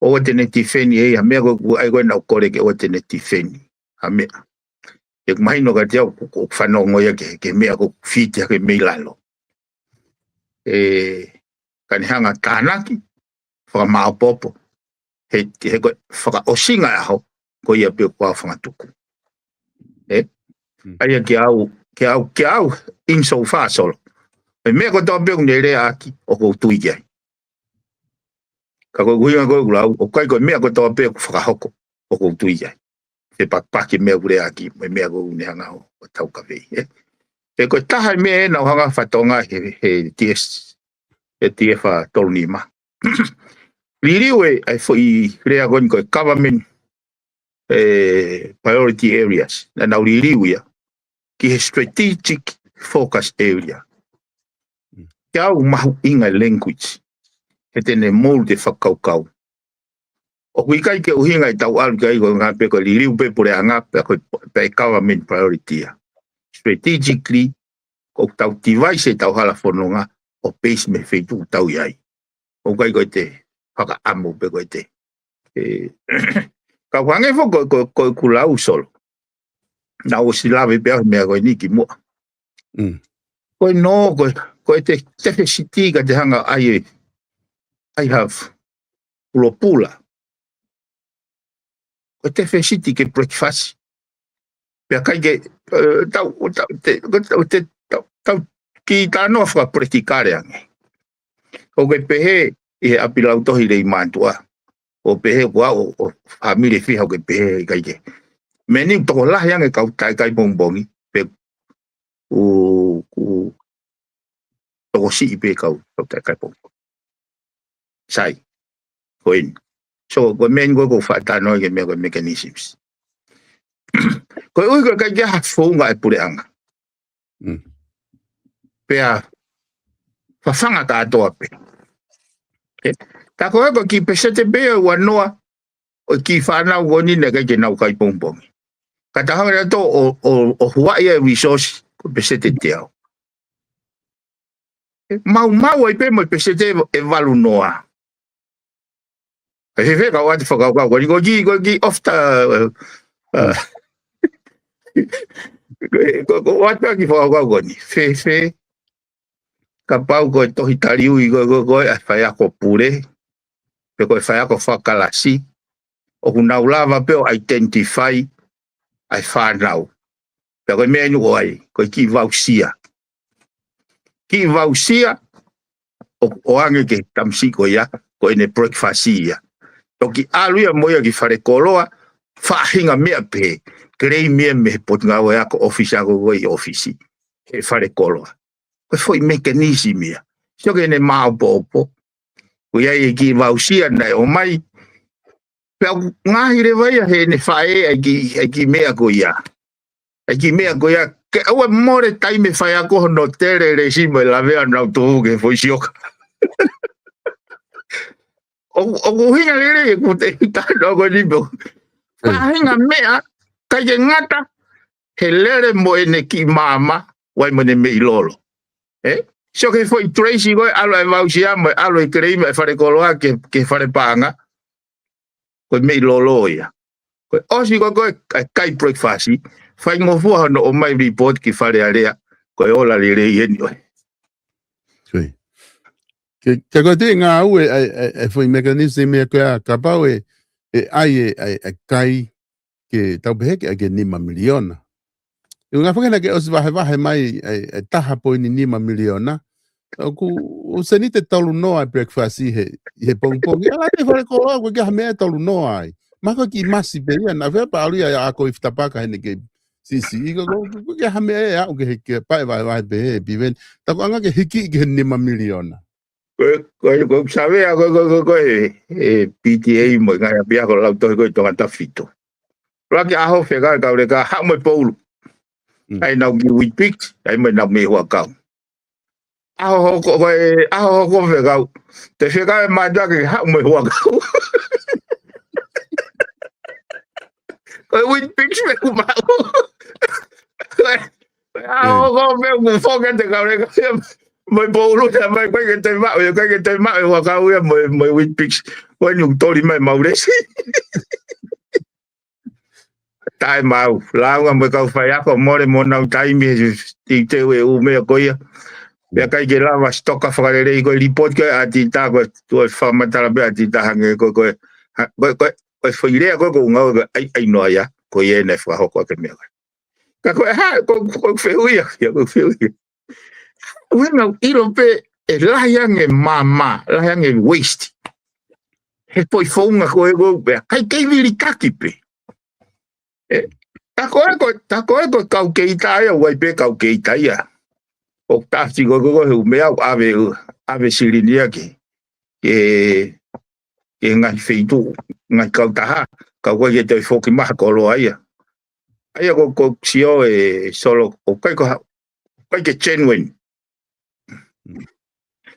O tene tifeni e a mea go ai go nau kore ke o tene tifeni. A mea. E kumaino ka teo ko whanongo ia ke mea ko whitia ke meilalo. Kani hanga tānaki, whaka maapopo. He ko whaka osinga aho ko ia peo kua whangatuku. Aia ke au inso whasolo. E mea ko tau peo ne rea aki o ko tui kia. Ka ko kuhinga koe kulau, o kai ko mea ko tau peo whakahoko o ko tui kia. Te pakpaki mea kure aki, mea ko une hanga o tau ka vei. E ko taha mea e nau hanga whatonga he TF tolu nima. Liriwe ai foi rea gon ko government priority areas. Na nau liriwe ki strategic focus area. Kia au mahu inga language. He tene mōru te whakaukau. O kui kai ke uhinga I tau alu kai ko ngā pe ko liriu pe pure anga pe government priority. Strategically, ko tau tivai se tau hala whanonga o base me whaitu tau iai. O kai ko te whaka amu pe ko te. Ka wange fo ko kulau solo. Na o silawe pe au mea ko niki mua. Ko no ko te tefe siti ka te hanga I have pula. Ko tefe siti ke breakfast. Pea kai ke tau ki tānoa whaka pretikare ange. O ke pehe I apilau tohi rei mātua. O pehe kua o amire whiha o ke pehe kai ke. Meni toko lahi ange kau kai bongbongi. Pe toko si pe kau kai bongbongi. Sai. Koin. So ko men ko whatanoa ke mea ko mechanisms. Ko ui ko kai ke hawhunga pure anga. Pea whawhanga ka atoa pe. Ta koe ko ki pesete pe wanoa o ki whanau goni ne kai ke nau kai bongbongi. Ka tahanga to o Hawaii resource ko pesete te au. Mau ai pe mo pesete e walu noa. He ka wati whakau ko ki off the ko wata ki whakau goni. Fe ka pau ko tohi tariu I ko ai whai ako pure. Pe ko whai ako whakalasi. O kunau lava pe o identify ai whanau. Pe ko mea nuko ai, ko ki vausia. Ki vausia, o ange ke tamsiko ia, ko ene breakfast ia. Toki aluia moia ki whare koloa, whahinga mea pe, krei mea me pot ngau e ako office ako koi office. He whare koloa. Ko foi mechanism ia. Sio ke ene mao popo. Ko ia ki vausia nai o mai, pea ngahi re vai he ne whae ai ki mea ko ia. Ai ki mea ko ia. Ke aua more taime whae ako no tere re si mo la vea nau tohu ke foi sioka. O kuhinga lere ko te hitano ko nipo. Kahinga mea, kai ke ngata, he lere mo ene ki mama, wai mo ne me ilolo. Sio ke foi Tracy ko alo e vausia mo alo e krei me whare koloa ke whare panga. Ko me ilolo ia. Ko osi ko kai breakfast. Fai ngofua no o mai report ki whare area. Ko e ola lere I eni. Ke koe te ngā au e whai mechanism e koe a ka pau e kai ke tau peheke ke nima miliona. I ngā whakena ke osi wahe mai e taha po ni nima miliona. O se ni te taulu noa breakfast he pongpongi. Ala te whare koroa koe ke hamea taulu noa ai. Mako ki masi pe ia na whepa alu ia a koe whitapaka hene ke sisi. Iko ke hamea e au ke pae wahe pe he piven. Tako anga ke hiki ke nima miliona. Ko sabe a ko PTA mo ngai pia ko lau to ko tonga tafito. Raki aho fega ka le ka ha mo paulu. Ai nau ki we pick ai mo nau me wa ka. Aho ko fega. Te fega ma da ke ha mo wa ka. Ko we pick me ku ma. Aho ko me mo foga te ka le ka. Mai paulu te mai koe ke te mau e wakau ia mai witpix koe ni utori mai mauresi tai mau launga mai kau whai ako more mo nau taimi I te ue u mea koe ia pia kai ke lawa stoka whakarere I koe report koe a ti tā koe tue whamatara pe a ti tā hange koe whairea koe ko ngau ai noa ia koe e nei whahoko ke mea ka koe koe wheuia koe wheuia Bueno, ilo pe lahiange mama, lahiange waste. He poi whaunga koe pe, kai kei viri kaki pe. Ta koe kau keita ia, wai pe kau keita ia. O tāsi koe heu mea ave sirinia ke ke ngai feitu ngai kautaha ka koe ke te foki maha kolo aia ko sio solo o kai ke genuine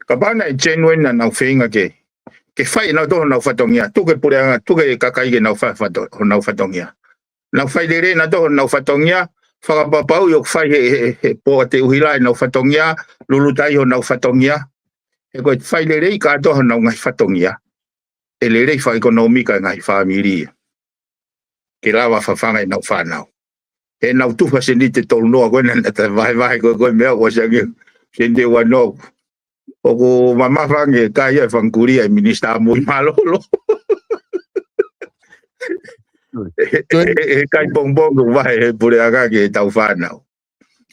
ka bana genuine na feinga ke fai na to na fatongia tu ke pureanga tu ke kakai ke na fatongia na fai dere na to na fatongia fa papau yo fai po te uhila na fatongia lulutai ho na fatongia e ko fai dere ka to na ngai fatongia e le fa economica ngai family ke lava fa fanga na fanau e na tu fa senite to no ko na ta vai ko me o sangi sende wa no o ko mama fange ka ia fanguri e minister mo malo lo kai bongbong vai pure aga ke tau fanau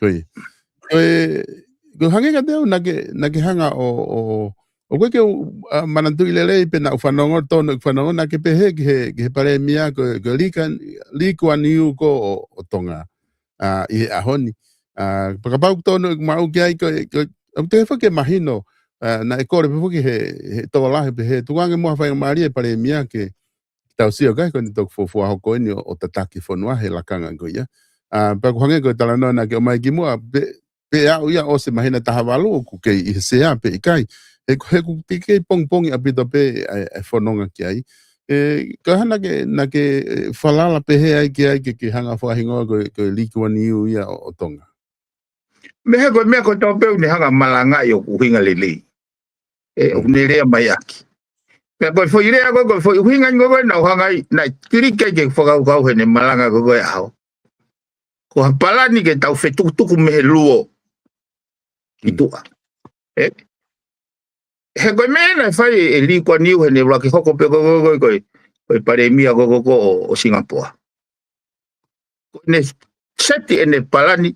Koi. Ko hange ka teo na ke hanga o koe ke manantu i lelei pe na uwhanongo tono uwhanongo na ke pehe ke pare mia ko liku aniu ko o tonga i ahoni. Pakapau tono mau ki ai ko te whake mahino na e kore pe whake he toa lahe pe he tuange mua whainga maari e pare mia ke tau sio kai ko ni toku fofua hoko ini o tataki fonua he lakanga ko ia. Paku hange ko tala noa na ke o mai ki mua pe au ia o se mahina tahawalu ku ke i sea pe ikai he ku pike pong apito pe e fononga ki ai ka hana ke na ke falala pe he ai ke hanga whahingoa ko liku aniu ia o tonga me ko to pe ni hanga malanga yo ku hinga lele o nere mai aki pe ko foi rea ko foi hinga ngo na hanga na kiri ke whakau he ne malanga ko au ko hapalani ke tau fetuku me luo itua he ko mena fai e li ko niu he ne roki hoko pe ko pare mia ko o Singapore ne seti ene palani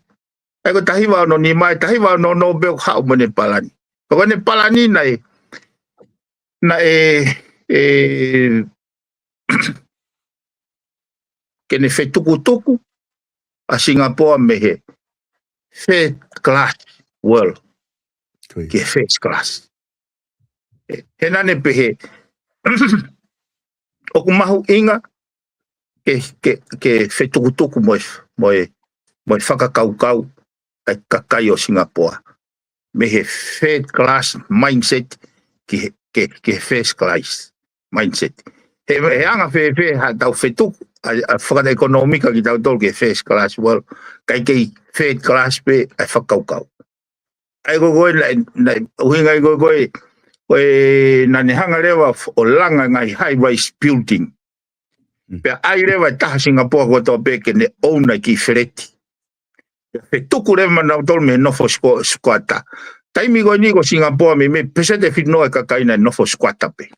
ai ko tahiwa no ni mai tahiwa no be ha mo ne palani ko ne palani na ke ne fetuku a Singapore me he first class world ke first class he nane pe he o kumahu inga ke fetuku mo whakakaukau ai kakai o Singapore me he first class mindset ke first class mindset he anga fe ha tau fetuku a whakata ekonomika ki tau tol ke first class world kai first class pe ai whakaukau ai goe na uhinga goe na ne hanga rewa o langa ngai high rise building pe ai rewa taha Singapore ko to pe ke ne ouna ki freti pe tuku rewa na tol me nofo squata taimi go ni go Singapore me pese te fit no ka kaina nofo squata pe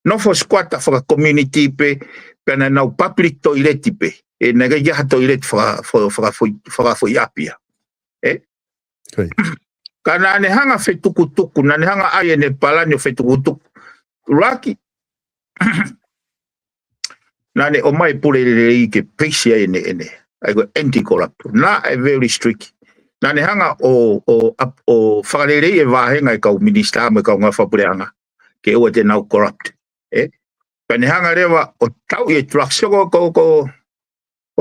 nofo squata for community pe na public toilet pe e na ga ya toilet for yapia kana ne hanga fetukutuku na ne hanga ai ne palani fetukutuku raki na ne o mai pure le ke pesia ene ai go anti corrupt na a very strict na ne hanga o farele e va henga ka minister me ka nga fa pureanga ke o te now corrupt pa ne hanga rewa o tau e traksio ko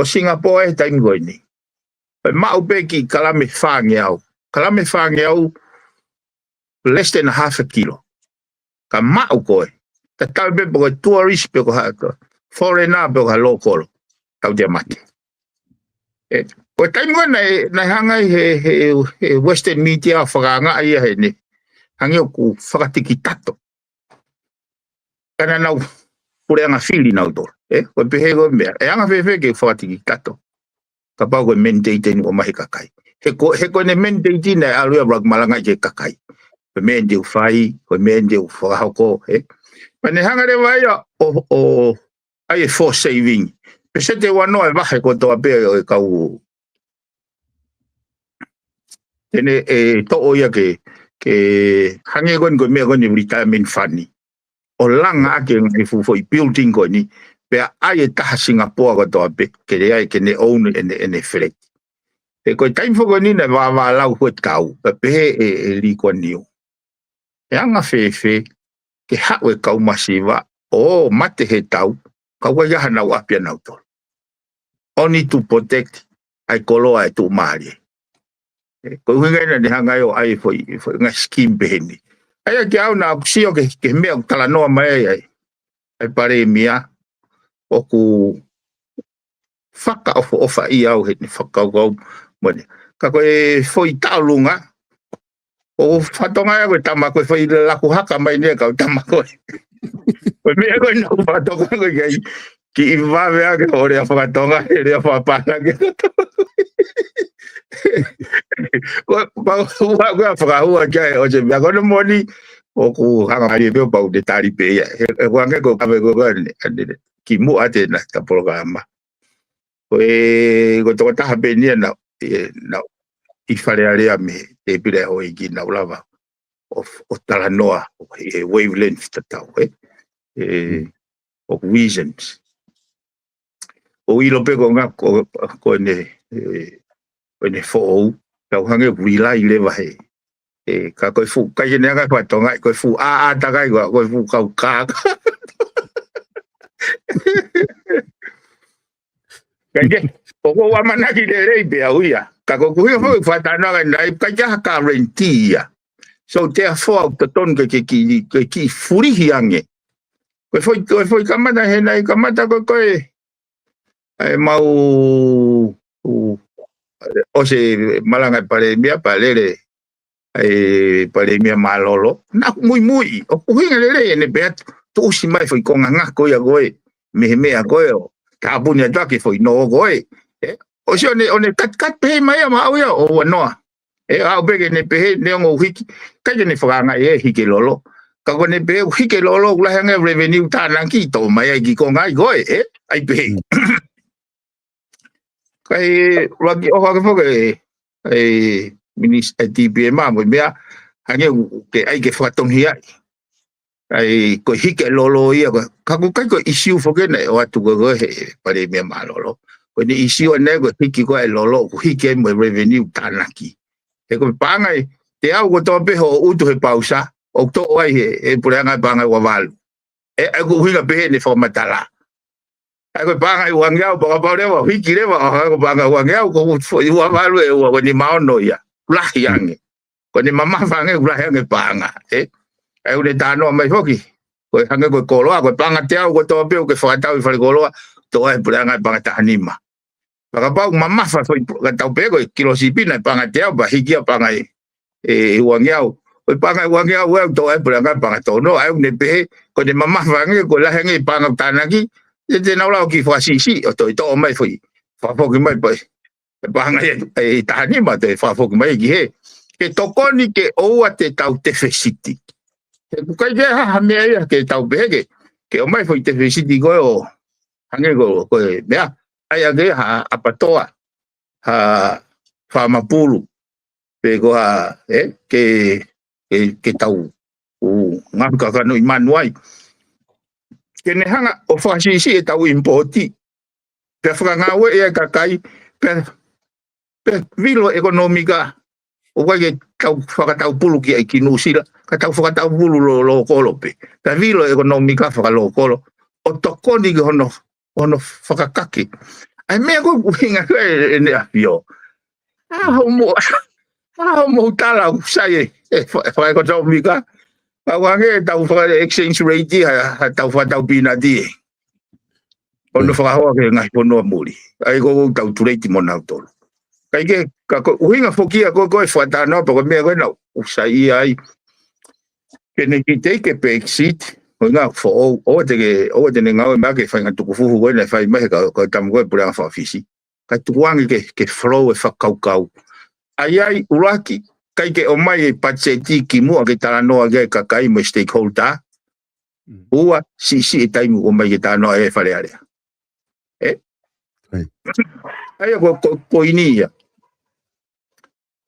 Singapore e taimi go ni ma o pe ki kalame fangeau less than half a kilo. Ka mau koe. Ta tau be po tourist pe ko haka. Foreigner pe ko local. Tau dia mati. Ko taimi ko na hanga he western media whakanga ai he ne. Hangi o ku whakatiki tato. Kana nau pureanga whili nau tol. Ko pehe ko mea. E anga whewhe ke whakatiki tato. Ka pau ko mendate ni o mahi kakai. He ko ne mendate na alua brak malanga je kakai. Ko mende u fai, ko mende u whakahoko. Pa ne hangare vai o ai for saving. Pese te wano e wahe ko toa pea o e kau. Tene to oia ke hange kon ko mea kon retirement fund ni. O langa ake ngai fufoi building ko ni. Pea ai taha Singapore ko toa pe. Ke re ai ke ne own ene fret. E koe taimwhoko ni na wā lau huet kau. Pa pehe li kua niu. E anga whewhe ke hau e kau masiwa o mate he tau, ka wai aha nau apia nau tolu. Only to protect ai koloa e tu maari. Ko hinga na ni hanga yo ai foi nga scheme beheni. Ai ki au na kusio ke mea tala noa mai ai. Ai pare mia o ku whaka ofa I au he ni whakau mone. Ka koe foi taulunga o whatonga koe tama koe foi laku haka mai ne kau tama koe. Koe mea koe nau whatonga koe kei ki I wawea ke ore a whakatonga e rea whapana ke koe whakahua kia e o se mea koe moni o ku hanga mai e pao de tari pe ia. E wange koe kawe koe ki mua te na ka programa. Koe toko taha pe nia na I whare area me te pire hoi ki na ulawa o tala noa e wavelength tatau o visions. O ilo pe ko ngā ko ne fōu kau hange wila I lewa he ka koe fu kai ne nga kwa tonga koe fu a takai koe fu kau ka kai o ko wa manaki de rei be auia ka ko ku ho fa ta na nai ka ja ka rentia so therefore the ton ki furi hiange koe foi kamata he nai kamata koe ai mau o se malanga pare mia palere ai pare mia malolo na muy o hinga lele ne bet tu si mai foi con nga ko ya goe me a goe ta bunya ta ke foi no goe o se one kat pe mai ma au ya o no au be ne pe ne ngo hiki ka ne franga hiki lolo ka ko ne pe hiki lolo la hanga revenue ta na ki to mai ki ko ngai goe ai pe kai ragi o ka fo minister TP ma mo bia hange ke ai ke faton hia ai ko hike lolo ia ka ko issue fo ke ne o atu go he pare me ma lolo ko ni issue ne go hiki ko lolo ko hike mo revenue tanaki e ko pangai te au ko to pe ho utu he pausa o to ai e puranga pangai wa val e ko hinga pe ne fo matala ai ko pangai wangia ba ba le wa hiki le wa ko pangai wangia ko fo wa val e wa ni ma no ia la yange ko ni mama fange la yange panga ai ule tano mai hoki ko hange ko koloa ko panga te au ko to pe ko fa tau fa koloa to ai puranga panga ta anima baka pau mama fa foi ka tau pe ko kilo sipina panga te au ba hiki panga wangia ko panga wangia wa to ai puranga panga to no ai ne pe ko ni mama fange ko la yange panga tanaki te na la ki fa si o to mai foi fa fo ki mai pai panga e tani ma te fa fo mai ki he ke tokoni ke o te tau te fesiti ku kai ke ha me ia ke tau bege ke o mai foi te fesiti go o hange go ko bea ai age ha apatoa ha fa mapulu pe go ha ke tau o ngaka ka no manuai ke ne hanga o fa si e tau impoti pe fra ngawe e ka kai pe vilo economica o que tau whakatau pulu ki ai ki nusila ka tau whakatau pulu lo kolo pe ka vilo economica whakalo kolo o tokoni ki hono whakakaki ai mea ko hinga e ne apio mo tala usai whakakotomika ka wange tau exchange rate ha tau whakatau pina di ono whakahoa ke ngai ponoa muri ai ko tau tureiti mona tolo kai ke ka uhinga fokia ko fata no ko me ko no usai ai ke ne ki take pe exit nga fo o te nga ma ke fa nga tu fu ko ne fa mai ka tam ko pura fa fisi ka tu wang ke flow e fa kau ai uraki kai ke o mai patseti ki mu ke tala no ke ka kai mo stakeholder ua si tai mu o mai ke tala no e fa le area ai ko inia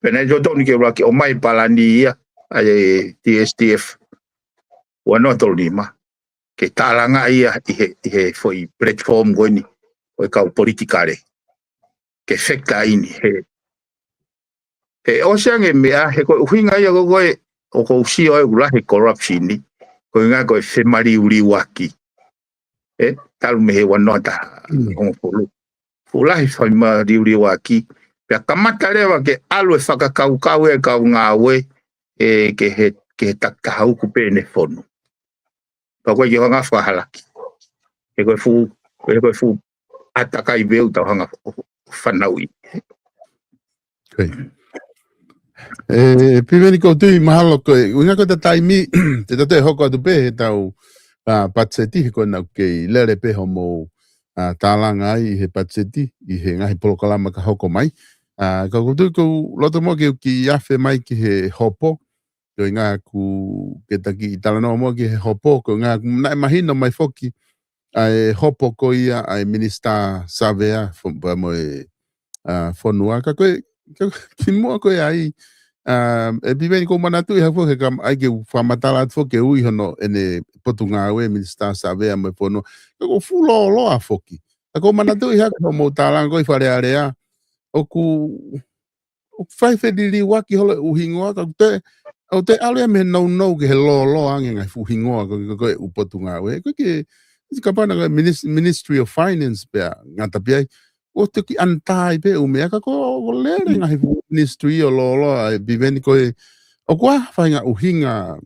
pena jo toni ke raki o mai palani ia ai TSTF wano tolima ke talanga ia he foi platform goni o ka politikare ke fekta ini he o sange mea he ko hinga ia ko o ko si o ula he corruption ni ko nga ko family uri waki talu me he wanoa ta ongo pulu. Fulahi whai ma riuriu aki. Pea kamata lewa ke alu e whakakaukau e kau ngā we ke he takahauku pēne whonu. Pa koe ki hanga whahalaki. He koe fu atakai veu tau hanga whanaui. Piveni koutu mahalo koe. Unga koe ta taimi te tate hoko atu pe he tau patseti he koe nau kei lere pe homo tālanga ai he patseti i he ngahi polokalama ka hoko mai. Ka koutu kou loto mo ki afe mai ki he hopo. Ko ngā ku ke taki i talanoa mo ki he hopo. Ko ngā ku nai mahino mai foki. Ai hopo ko ia ai minister Savea pa mo fonua. Ka koe ki mua koe ai e piveni ko manatu i hafo he kam ai ke whamatala atu ke ui hono ene potu ngā ue minister Savea mo fonua. Ka ko fulo loa foki. Ka ko manatu i hafo mo tālanga koi whare area. O whaiwhediri waki hole uhingoa ka te alea me nau ke he lo ange ngai uhingoa ko upotu ngā ue. Ko ke kapana ka Ministry of Finance pea ngata piai. O te ki antai pe umea ka ko lere ngai ministry o lo ai piveni koe. O kua whainga uhinga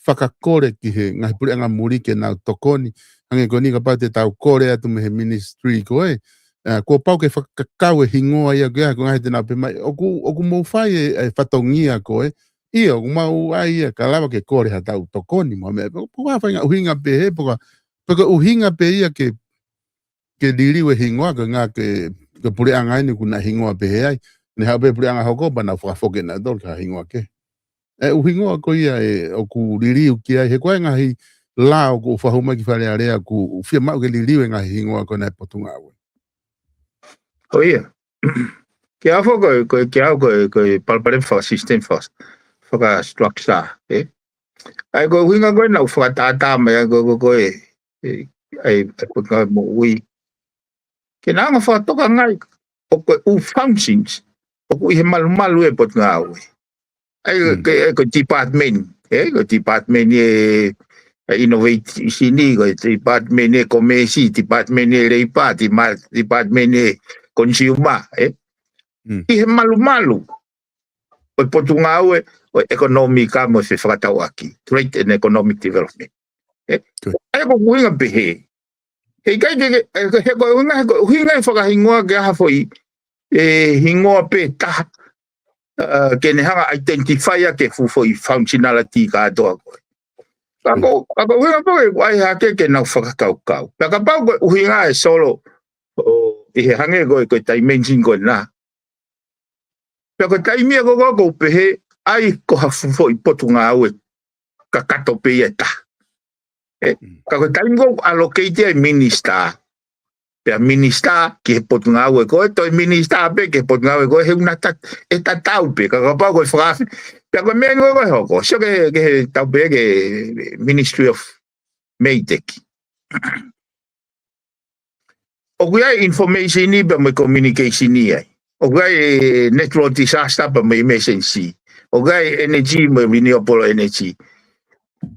whakakore ki he ngai puri anga muri ke nau tokoni. Ange ko ni ka pate tau kore atu me he ministry koe. Ko pau ke whakakau e hingoa ia kia ko ngai tena pe mai. Oku mou whai e whatongia koe. Ia oku mau ai ia ka lawa ke kore ha tau tokoni mo mea. Kua whainga uhinga pe he poka. Poka uhinga pe ia ke diriwe hingoa ka ngā ke puri anga ini kuna hingoa pe he ai. Ne hau pe puri anga hoko pa na whakafoke na dol ka hingoa ke. Uhingoa ko ia oku diriu ki ai. He koe ngahi lao ku whahuma ki whare area ku whia mau ke diriwe ngahi hingoa ko na potunga awe. O ia. Ke afo koe palpare system first. Whaka structure. Ai koe uhinga koe nau whakatata mai koe ai koe mo ui. Ke nanga whatoka ngai, o koe functions, o koe he malu e pot ngā ue. Ai koe department, koe department innovate sini, koe department komesi, department reipa, department consumer. I he malu, o pot ngā ue, o economica mo se whakatau aki, trade and economic development. Ai koe kuhinga pehe. Hei kai he koe hinga whakahingoa ke aha foi hingoa pe taha ke ne hanga identifier ke foi functionality ka atoa koe. Kako hinga poke ai hake ke nau whakakaukau. Paka pau koe uhinga e solo i he hange koe dimension koe na. Paka taimia ko pehe ai ko hafu foi potu ngā ue ka kato pe e taha. Kako taim ko allocate ai minister. Pea minister ki he potu ngā ue koe, toi minister pe ki he potu ngā ue koe, he una tatau pe, kako pau koe whakafi. Pea koe mea ngoi koe hoko, sio ke he tau pe ke Ministry of Maytech. O kui ai information ni pa mai communication ni ai. O kui ai natural disaster pa mai emergency. O kui ai energy mai renewable energy.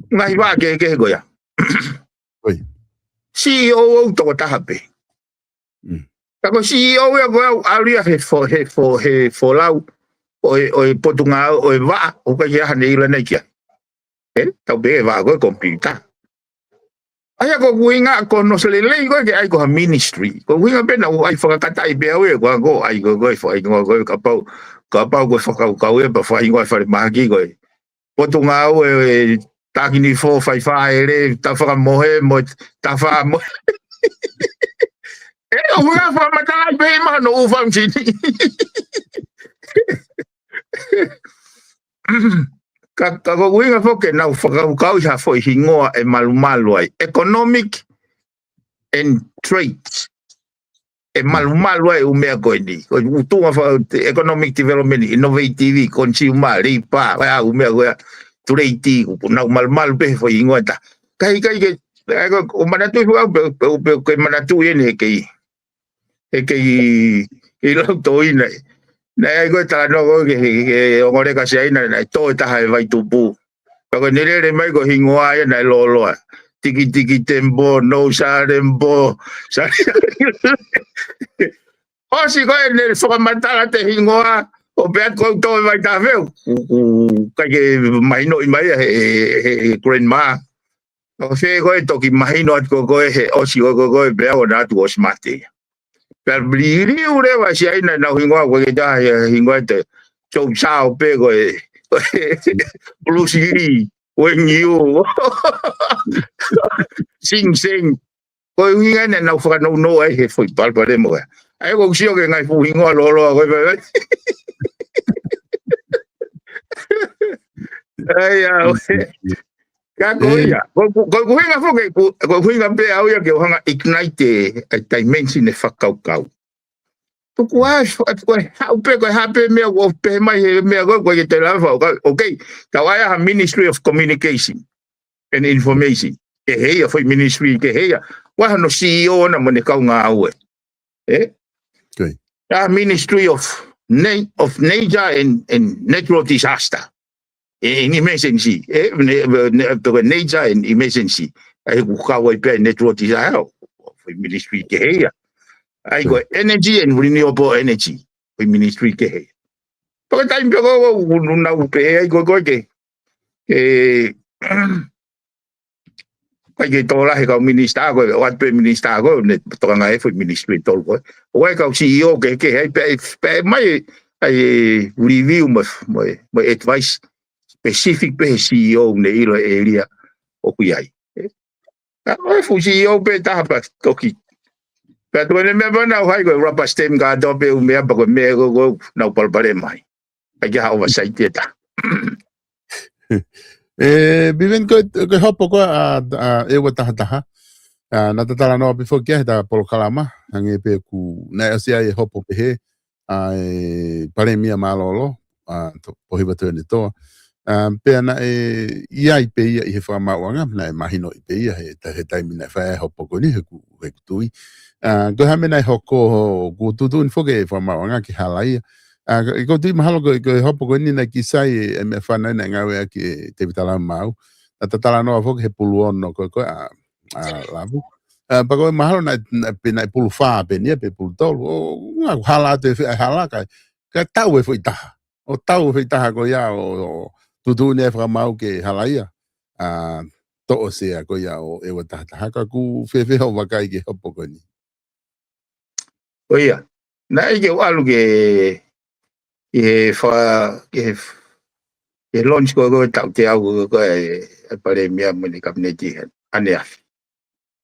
Ngai wā ke koe ya. CEO o toko taha pe. Tako CEO ya koe alia he lau o potu ngā o wā o kai kia hane ila nei kia. Tau pe wā koe computer. Aya ko kuinga ko no selelei koe ke ai ko ha ministry. Ko kuinga pe na ai whakakatai pe au e ko ai koe koe ka pau koe whakaukau e pa whai koe whare mahaki koe. Potu ngā o takini 455 re ta whakamohe mo ta whakamohe. O mga whamatalai pe ma no ufam chini. Kako kuinga foke na whakaukau ha fo hingoa e malu ai. Economic and trade. E malu ai umea koe ni. Utunga economic development, innovative, consumer, ripa, umea koe. Tureiti na mal pe foi ingota kai ke o manatu pe manatu ene ke lo to ina na ai go ta no ke o ngore ka sai na to ta hai vai tu pu ko ne re mai go hingoa na lo tiki tembo, no sarembo. Osi ko ne whakamatala te hingoa, o peat ko tō mai tā wheu. Kai mahino I mai he grandma. O whē koe toki mahino at ko koe he osi ko koe pea o nātu o smate. Pea bliri ure wa si aina nau hingoa koe ke tā hingoa te chou sao pe koe Bruce Lee, when you sing. Koe winga ne nau whakano no ai he whai palpare mo e. Ai ko sio ke ngai fu hingoa lolo koe pe. Ai au. Ka koia. Ko winga fo ke ko winga pe au ya ke hanga ignite a dimension e whakaukau. Tuku koe haupe koe hape mea ko pe mai mea koe te lawa. Okay, kawaya ha Ministry of Communication and Information. Ke heia foi ministry ke heia. Wa no CEO na mo ne kau ngā au e. Okay. Ministry of Nature and Natural Disaster. In emergency. Nature and emergency. Ai ku kawai pe natural disaster. Foi ministry ke heia. Ai ko energy and renewable energy. Foi ministry ke heia. Paka time pe ko na upe ai ko ke. Kai ke tola he ka minister ko wat pe minister ko ne to nga e foi ministry tol ko. O ka CEO ke ai pe mai ai review my advice specific pe CEO ne ilo area o ku ai. Ka o fu CEO pe ta pa toki. Pe to ne me na hai ko rapa stem ga do pe me pa ko me ko na palpare mai. Ai ga oversight ta. Biven ko hopo ko e wa taha na tatala no before ke da polo kalama hange pe ku na asia e hopo pe he pare mia malolo to po hiba te to pe na ia pe ia he fa mawanga na imagino pe ia he ta he time na fa hopo ko ni he ku tui go ha me na hoko ku tu info ke fa mawanga ki halai ko tui mahalo ko hopo ko ni na kisai me fa na ngawe ki te vitala mau tatala no fo he puluon no ko lavu pa ko mahalo na pe na pulu fa pe ni pe pulu tol nga hala te hala ka tau e foi ta o tau foi ta ko ya o tu ne fra mau ke halaia to se ko ya o e wa ta ka ku fe ho makai ke hopo ko ni Oia na ke alu ke e launch ko tau te au ko e pare mia mo ni kabineti ane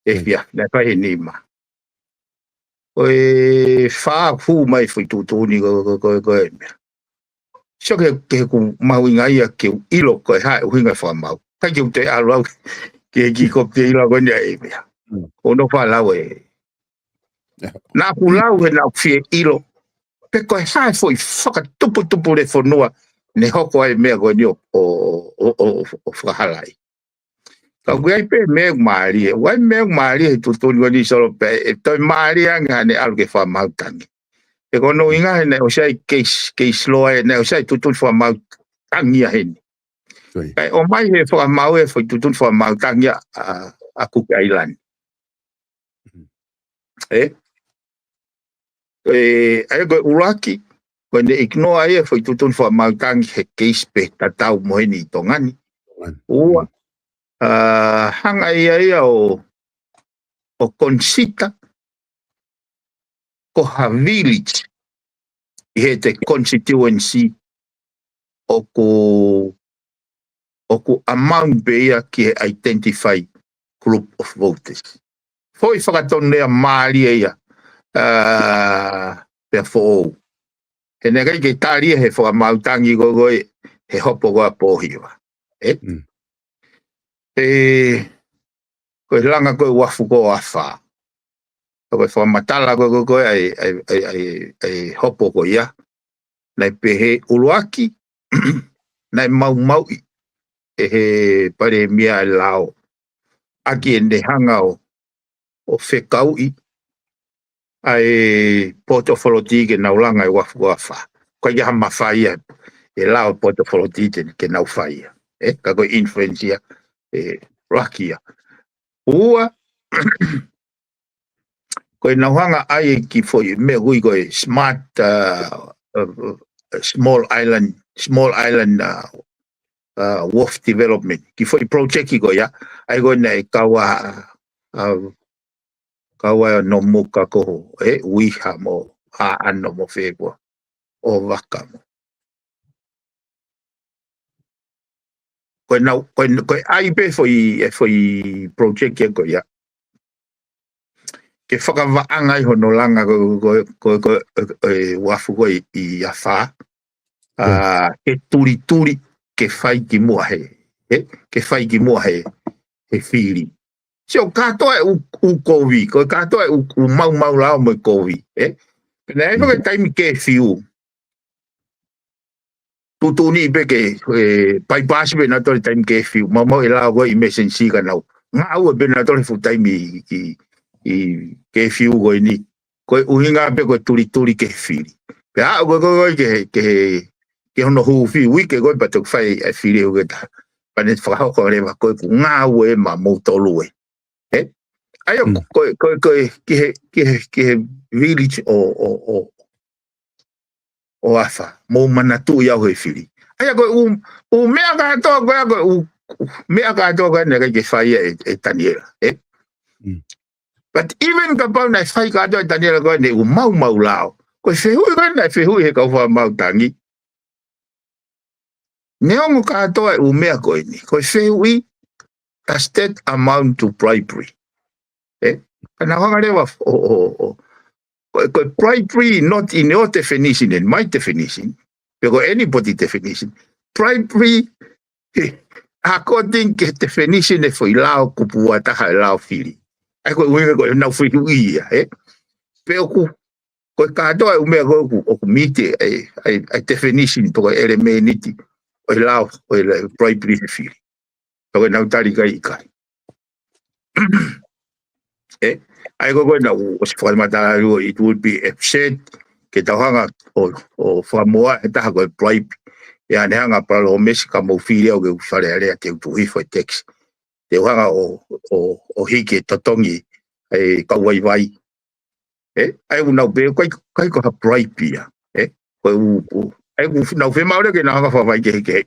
FIA na pa ni ma o e fa fu mai foi tu ni ko e so ke ku mau ngai ke ilo ko ha winga fa mau ka ju te alu ke ki ko te ilo ko ni e o no fa la we na ku la we na fi ilo pe ko ha foi faka tupu le fonua ne hoko ai mea ko ni o whahalai. Ka kuai pe mea maari e wai mea maari e tutoni ko ni solo pe e toi maari anga ne alu ke wha mautangi. E kono inga he ne o sai case law e ne o sai tutoni wha mautangi a heni. Kai o mai he wha mau e foi tutoni wha mautangi a Cook Island. E ko uraki ko ne ignore ai foi tutun fo mautangi he case pe tatau moheni tongani ua hanga ia o Consita ko ha village he te constituency o ku amount beia ki identify group of voters foi whakatone a maari ia therefore e nega ke tari he fo mautangi go he hopo go pohiwa ko langa ko wafu go afa ko fo matala go ai hopo go ya na pehe uluaki na mau he pare mia lao aki ende hanga o fekaui ai portofolo ke na ulanga I wafu go afa ko ya mafai e lao portofolo ke na ufai ka go influencia rakia ua ko na hanga ai ki foi me hui ko smart small island wharf development ki foi project ki ko ya ai go na kawa no muka ko wiha mo a ano mo febo o waka mo ko ai pe foi project ke ko ya ke whakavaanga i hono langa ko wafu ko i awha ke turi ke whai ki mua ke whai ki mua he whiri so katoa u kovi ko katoa u mau lao mo kovi pena e whaka taimi ke whiu tutuni pe ke pai pasi pe na tore taimi ke whiu mau e lao ko i mesensi ka nau ngā ua pe na tore fu taimi i ke whiu ko ni ko uhinga pe ko turi ke whiri pe a ko ke hono hu whiu ke ko patok whai e whiri o ke ta pane whakao ko rewa ko ngā ua e ma mo tolu ai ko ke village o afa mo manatu ya ho whiri ai ko mea ka to ko mea ka to ko ne ke whai e taniera but even ka pau na whai ka to e taniera ko ne mau lao ko whehui ko na whehui he ka wha mau tangi neongo ka to e mea ko ni ko whehui a state amount to bribery kana whangarewa bribery not in your definition, in my definition, because anybody definition, bribery according to definition e foi lao kupua taha lao fili. Ai ko uinga ko na foi uia, pe ku ko kato e umea ko ku mite ai definition to elemeniti o lao o bribery e fili. Ko na utari kai kai. Ai ko na o se formata it would be upset ke tahanga o famoa e taha ko bribe ya ne hanga para o Mexico mo fili o ke fare ale ke tu hi foi tax te hanga o hike totongi ai ka vai ai una be kai ko ha bribe ya ko ai ku na fe maure ke na hanga fa vai ke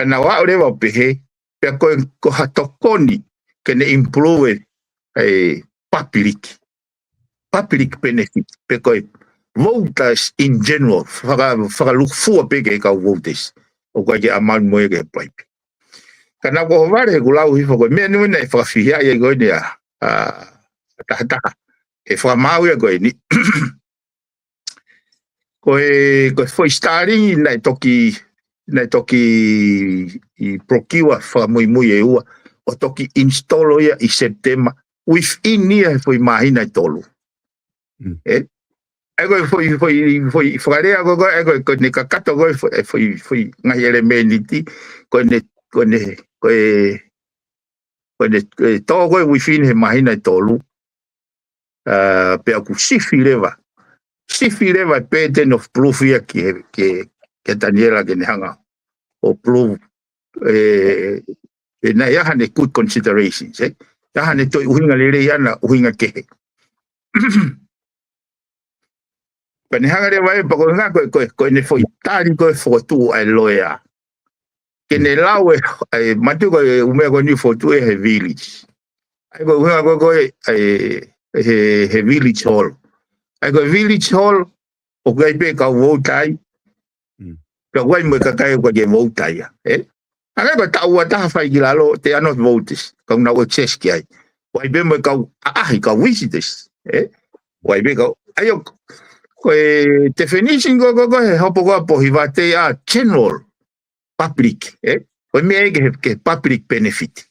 na wa ore va pe ko ha tokoni ke ne improve ai public benefit because voters in general look for big voters o kwa ke amal mo ke pipe kana ko vare ko lau hi ko me no ne fa fi ya go ne ta e fa mau go ni ko foi starting na toki i procure fa muy e o toki install ya i september within near foi mahina tolu ego foi farea go ego ne kakato go foi ngai elemeniti con to go within he mahina tolu pe ku sifileva pattern of proof ya ke Daniela ke hanga o proof na ya hane good considerations ya hane to uhinga lele yana uhinga ke Penihanga de vai pako nga ko ne foi tari ko fo tu ai loya. Ke ne lawe ai matu ko ume ko ni fo tu e village. Ai ko nga ko he village hall. Ai ko village hall o ga pe ka votai. Ka wai mo ka kai ko ge votai ya. Ai ko ta wa ta fa gilalo te ano votes. Ko na o cheski ai. Wai be mo ka visitors. Wai be ka ayo ko definition go he hopo go po hivate a general public ko me ke public benefit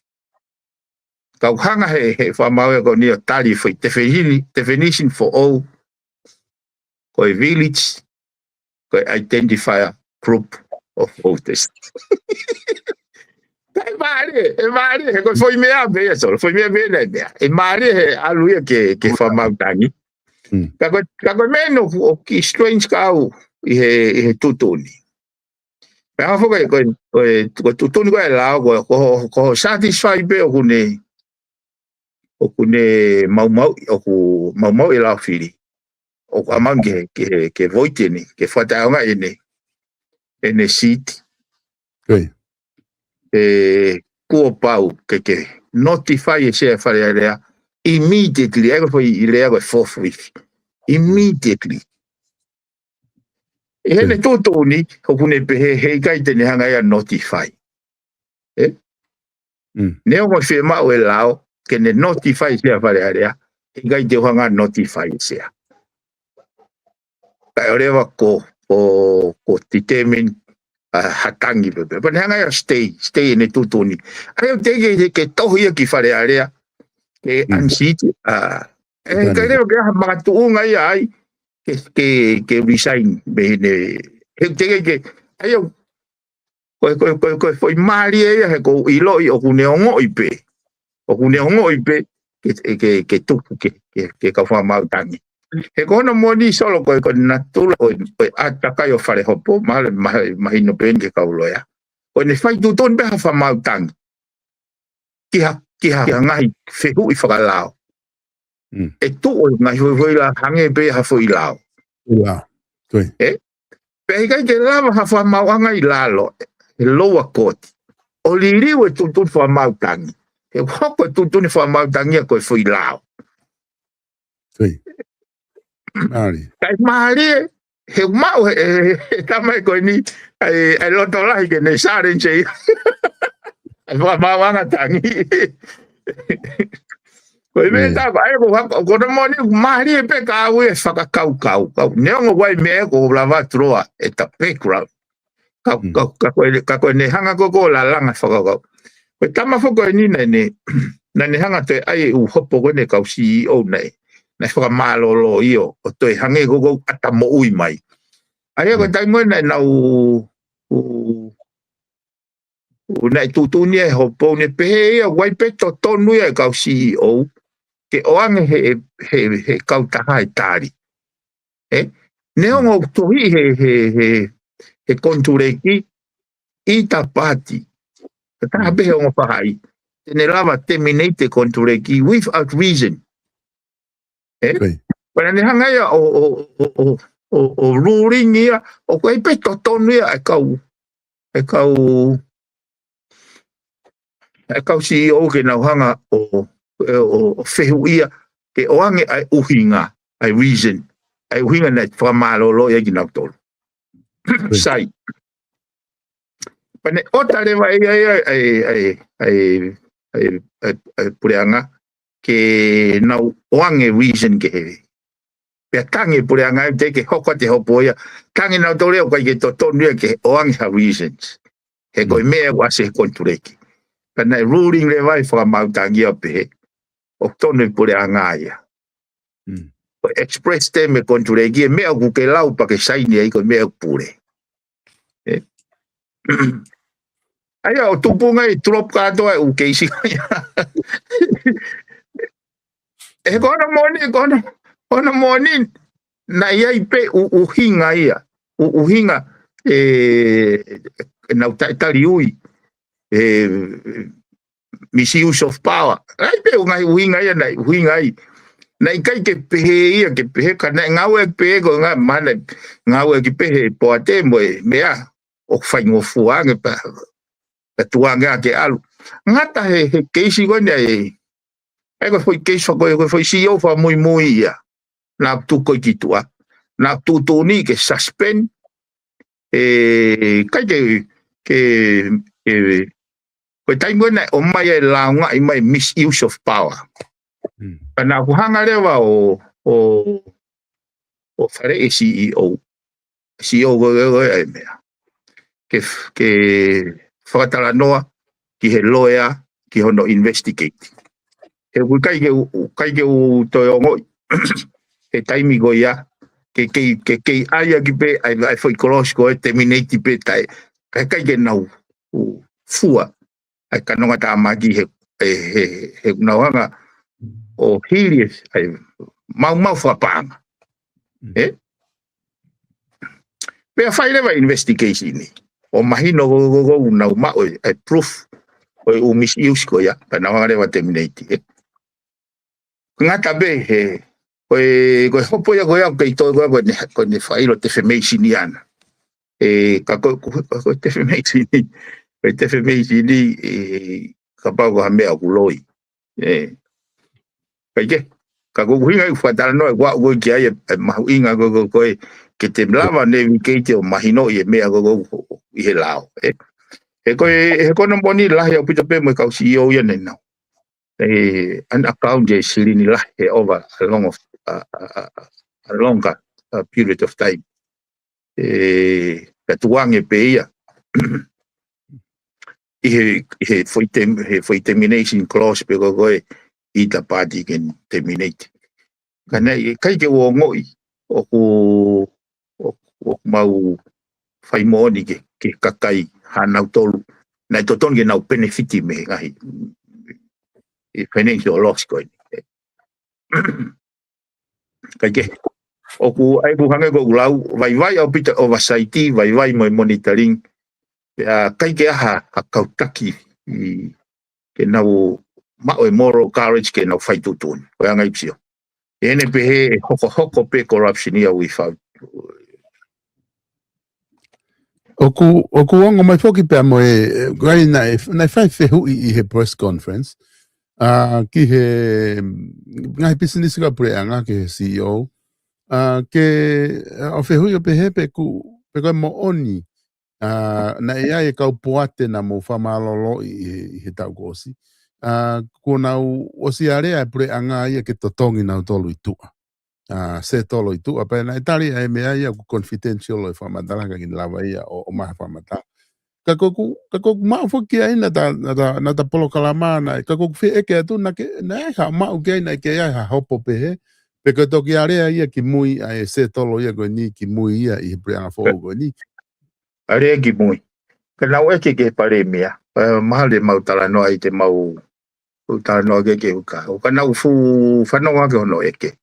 ka hanga he fa mawe ko ni tali foi definition for all ko village ko identifier group of voters mare ko foi me a be so foi me be e mare he alu ke fa mawe Kako meno o ki strange kau i he tutuni. Pea foka ko tutuni ko e lao ko satisfy pe o kune o kune mau e la fili o amange ke voiteni ke fataonga ene seat ko pau ke notify e se fare area immediately ego foi ilea go fourth week immediately ene toto ni o kune he kai tene hanga ya notify ne o se ma o lao ke ne notify se fare area he kai te hanga notify se kai oreva ko determine hatangi bebe but hanga ya stay ene toto ni ai te ke tohi ki fare area ke ansiti kai le ke ha tu ngai ai ke resign bene ke ayo ko foi mali e ko ilo o kuneo ipe ke tu ke ka fa mau tangi e kono moni solo ko natura o ataka yo fare hopo mal no ben ke ka ulo ya o ne fai tu ton be fa mau tangi ki ha ngai fehu I fa lao e tu o ngai voi la hange be ha foi lao pe kai ke lava ha fa mau ngai lalo e lower court o liri o tutu fa mau tangi e hoko tutu ni fa mau tangi ko foi lao kai mari he mau tamai ko ni ai lo to lai ke ne sare che fa mau nga tangi ko me ta ko ai ko no moni mari pe ka u e fa kau ne ngo wai me ko lava troa e ta background ka ko ne hanga ko la langa fa ko tama fo ko ni ne hanga te ai u hopo ko ne ka CEO nei na fa malo lo io o to hange go ata mo ui mai ai ko tai mo na u na tu ni hopo ne pe wai pe to nu e ka CEO ke o ange he ka ta hai tari ne ngo to he kontureki ita pati ta be o fai ne lava terminate kontureki without reason para ne hanga ya o ruling ia o ko pe to nu ia e ka CEO ke na hanga o fehu ia ke o ange ai uhinga ai reason ai uhinga na fa malo lo ia gina tol sai pane ota le vai ai pureanga ke na o ange reason ke pe tangi pureanga te ke hoko te hopo ia tangi na tole o ke to nu ke o ange reasons he ko me wa se kontureki pana ruling le vai fa mau tangi pe o tonu pureanga ia express te me kontureki me o ke lau pa ke saini ai ko me pure ai o tupunga I trop ka to o ke si e kono moni na ia pe u hinga ia u hinga na tali ui misuse of power ai pe unga u hinga ia na u hinga ai na kai ke pe ia ke pe ka na ngawe pe go nga mana ngawe ke pe po ate mo mea o fai ngo fuanga pa tuanga ke alu ngata he ke si go nei ai ko foi ke so go foi CEO fa muy ia na tu ko kitua na tu ni ke suspend kai ke ko tai mo na o mai la nga I mai misuse of power na ku hanga lewa o fare CEO go ai mea ke fatala noa ki he lawyer ki hono investigate e ku kai ke u to ngo e taimi go ia ke aia ki pe ai foi cross go terminate pe tai kai ke nau fua ai kanonga ta magi he nauanga o hideous ai mau fa panga pe fai leva investigation ni o mahino go na ma o proof o misuse ko ya pa na leva terminate ngata be he ko hopo ya ko ya ke to ko ne failo te femation yana ka ko te femation ko te femation ka pa ko me aku loi ke ka ko hinga fa dal no wa go ke ya ma hinga go ke te lava ne ke te mahino ye me go i he lao ko no boni la ya pita pe mo ka CEO ya ne no an account je silini la over a longer period of time ka tuange pe ia he foi termination clause pe go i ta party can terminate kana kai ke wo ngoi o mau fai moni ke kakai hanau tolu na toton ke nau benefit me ngai financial loss ko kai ke o ku ai bu hange go lau vai au pita oversight vai mo monitoring kai ke ha kautaki ke nau ma o moral courage ke nau fai tutun ko ngai psio ene pe hoko pe corruption ia we found Oku ongo mai foki pea moe gai na fai fehu i he press conference ki he ngai business ka pure anga ke CEO ke o fehu yo pe he pe ku pe ko mo oni na ia e kau poate na mo whamalolo i he tau kosi ko nau o si area pure anga ia ke totongi nau tolu i tua se tolo i tua pa na itali ai mea ia ku confidential o whamatala ka kin lava ia o maha whamatala ka koku mau foki ai na ta polo kalamana ka koku fi eke atu na ke na ha mau ke na ke ia ha hopo pe he pe ka toki area ia ki mui ai se tolo ia ko ni ki mui ia i pure anga fo go ni are ki mui ka nau eke ke pare mea mahale mau tala no ai te mau tala no ke uka o ka nau fu whanonga ke ono eke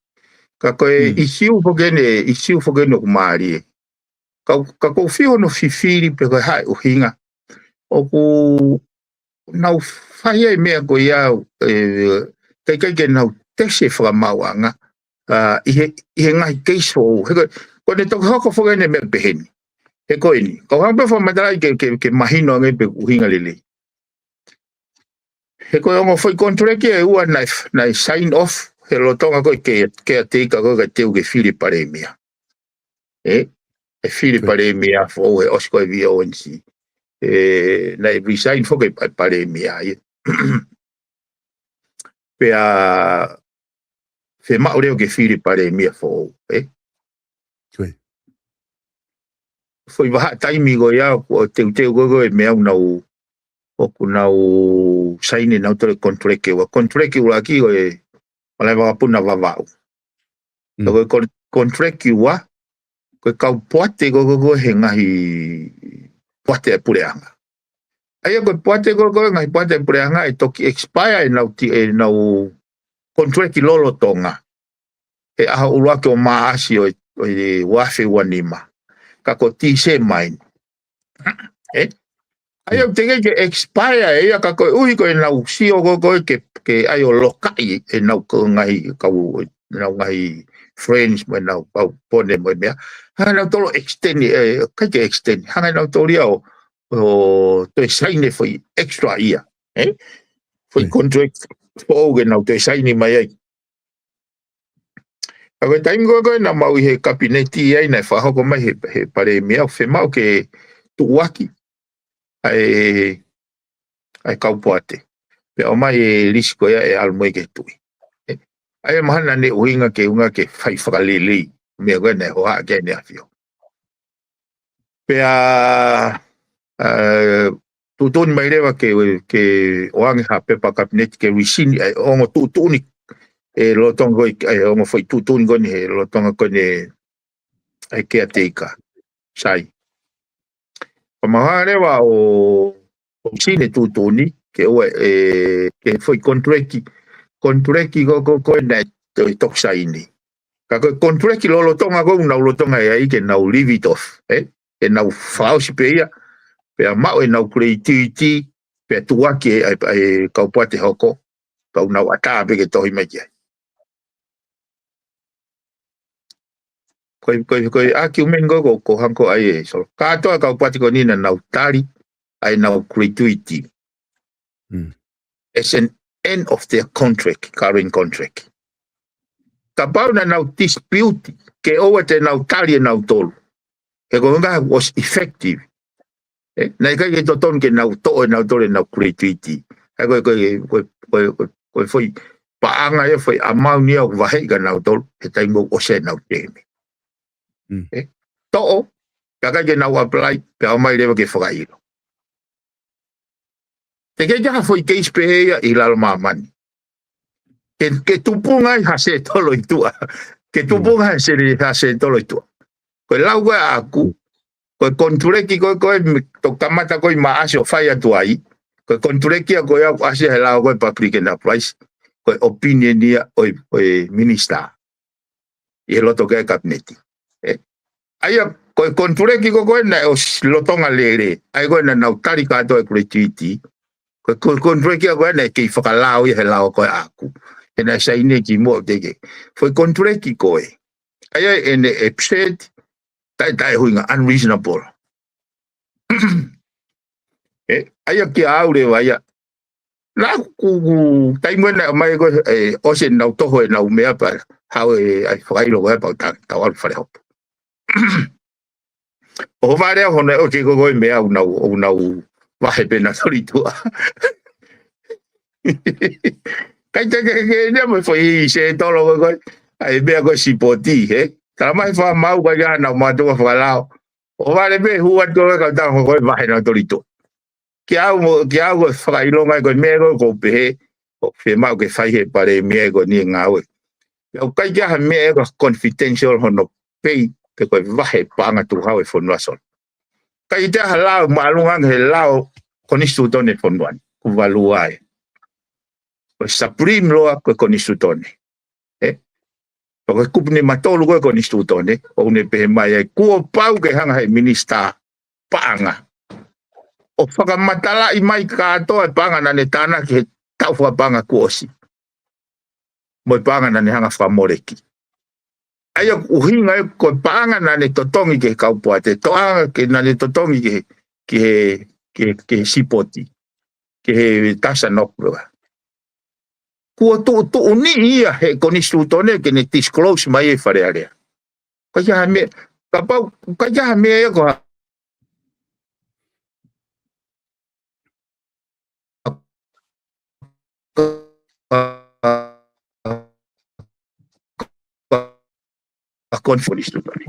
ka koe isiu fogene ku maari ka ko fio no fifiri pe ko hai o hinga o ku nau fai ai mea ko ia kai ke nau tese fra mawanga i he ngai keiso ko ne to hoko fogene me beheni he ko ini ko hampe fo madai ke mahino ngai pe uhinga lele he ko ngo foi contract e ua na sign off he lo tonga ko ke te ka ko te ke fili pare mia e fili pare mia fo e osko e via onsi na resign fo ke pare mia pe a fe ma ore ke fili pare mia fo foi va taimi go ya o te go e mea unau o kunau saini na utore contract wa ki go e wala va puna va go contract wa ko kau poate go he ngahi poate pureanga ai go poate go ngai poate pureanga e toki expire e nau contract lolo tonga e a ulwa ke o maasi o wafe wanima ka ko tise mine ai o tenge ke expire e ka ko ui ko na usi o go ke ai o lokai e na ko ngai ka na ngai friends me na pone me mea ha na tolo extend ka ke extend ha na to ria o to sign foi extra ia foi contract o ge na to sign mai ai a time go na mau he kabineti ai na fa ho mai he pare mea fe mau ke tu waki ai kau poate pe o mai risiko ya e almoi ke tui ai mahana ne uinga ke fai whakalili me go ne hoa ke ne afio pe a tutuni mai rewa ke oange ha pe pa kabineti ke risini ai ongo tutuni e lo tongo ai ongo foi tutuni go ne lo tonga ko ne ai ke ateika sai pa mahare wa o sine tutuni ke o ke foi contract go na to saini ka ko contract lo tonga go na lo tonga ai ke na leave it off e na faus pe ma o na creativity pe tua ke ai ka pate hoko pa na ata be ke to mai Koi argument ko hanko ai so. Ka to ka pati ko ni na nautari ai na gratuity. It's an end of their contract, current contract. Kapau na dispute ke owa te nautari na tolu. Ke ko nga was effective. Na ka ke to ton ke na to na tolu na gratuity. Ko foi paanga e foi amau ni o vahe ga na tolu e tai mo o se na teme. To ka ke na apply pe o mai le ke fagailo. Te ke ja foi ke ispeia I la mamani. Que tupunga hase tolo itua. Que tupunga hase tolo itua. Ko laua aku ko kontureki ko to kamata ko maasi o fai atu ai. Ko kontureki ko ya ase hala ko public enterprise. Ko opinion dia o minister. E loto ke cabinet. Aya ko kontureki ko na o lotonga lere. Ai ko na nautari ka to gratuity. Ko kontureki ko na ke fakalao e hala ko aku. Ena sa ine ki mo dege. Foi kontureki ko e. Aya ene upset tai huinga unreasonable. Aya ki aure waya. La ku tai mo na mai ko o se na to ho na umea pa how ai fai lo wa pa ta wa fare hop. O vare ho na o ke ko mea una wa he pena solitua. Kai te ke ne mo foi se tolo ko ai be ko sipoti tra mai fa mau ko ya na ma to fa lao o vale be hua to ka ta ko vai na tolito que algo fa ilo mai ko me ko be o fe mau ke fai he pare me ko ni ngawe o kai ya me ko confidential hono pe ke ko vai pa nga tu hawe fonwa son kai te hala malunga he lao con istutone fonwan ku valuai o supreme law ko con istutone Porque kupne matolo ko ni stutone o ne pe mai ku pau ke hanga he minister panga o faka matala I mai ka to panga na ne tana ke tau fa panga ku osi mo panga na ne hanga fa moreki ayo uhinga ko panga na ne totongi ke ka puate to ke na ne totongi ke sipoti ke tasa nokwa Kua tu uni ia he koni stutone ke ne disclose mai e fare area. Ka ja me ka pau ka ja me e ko a koni stutone.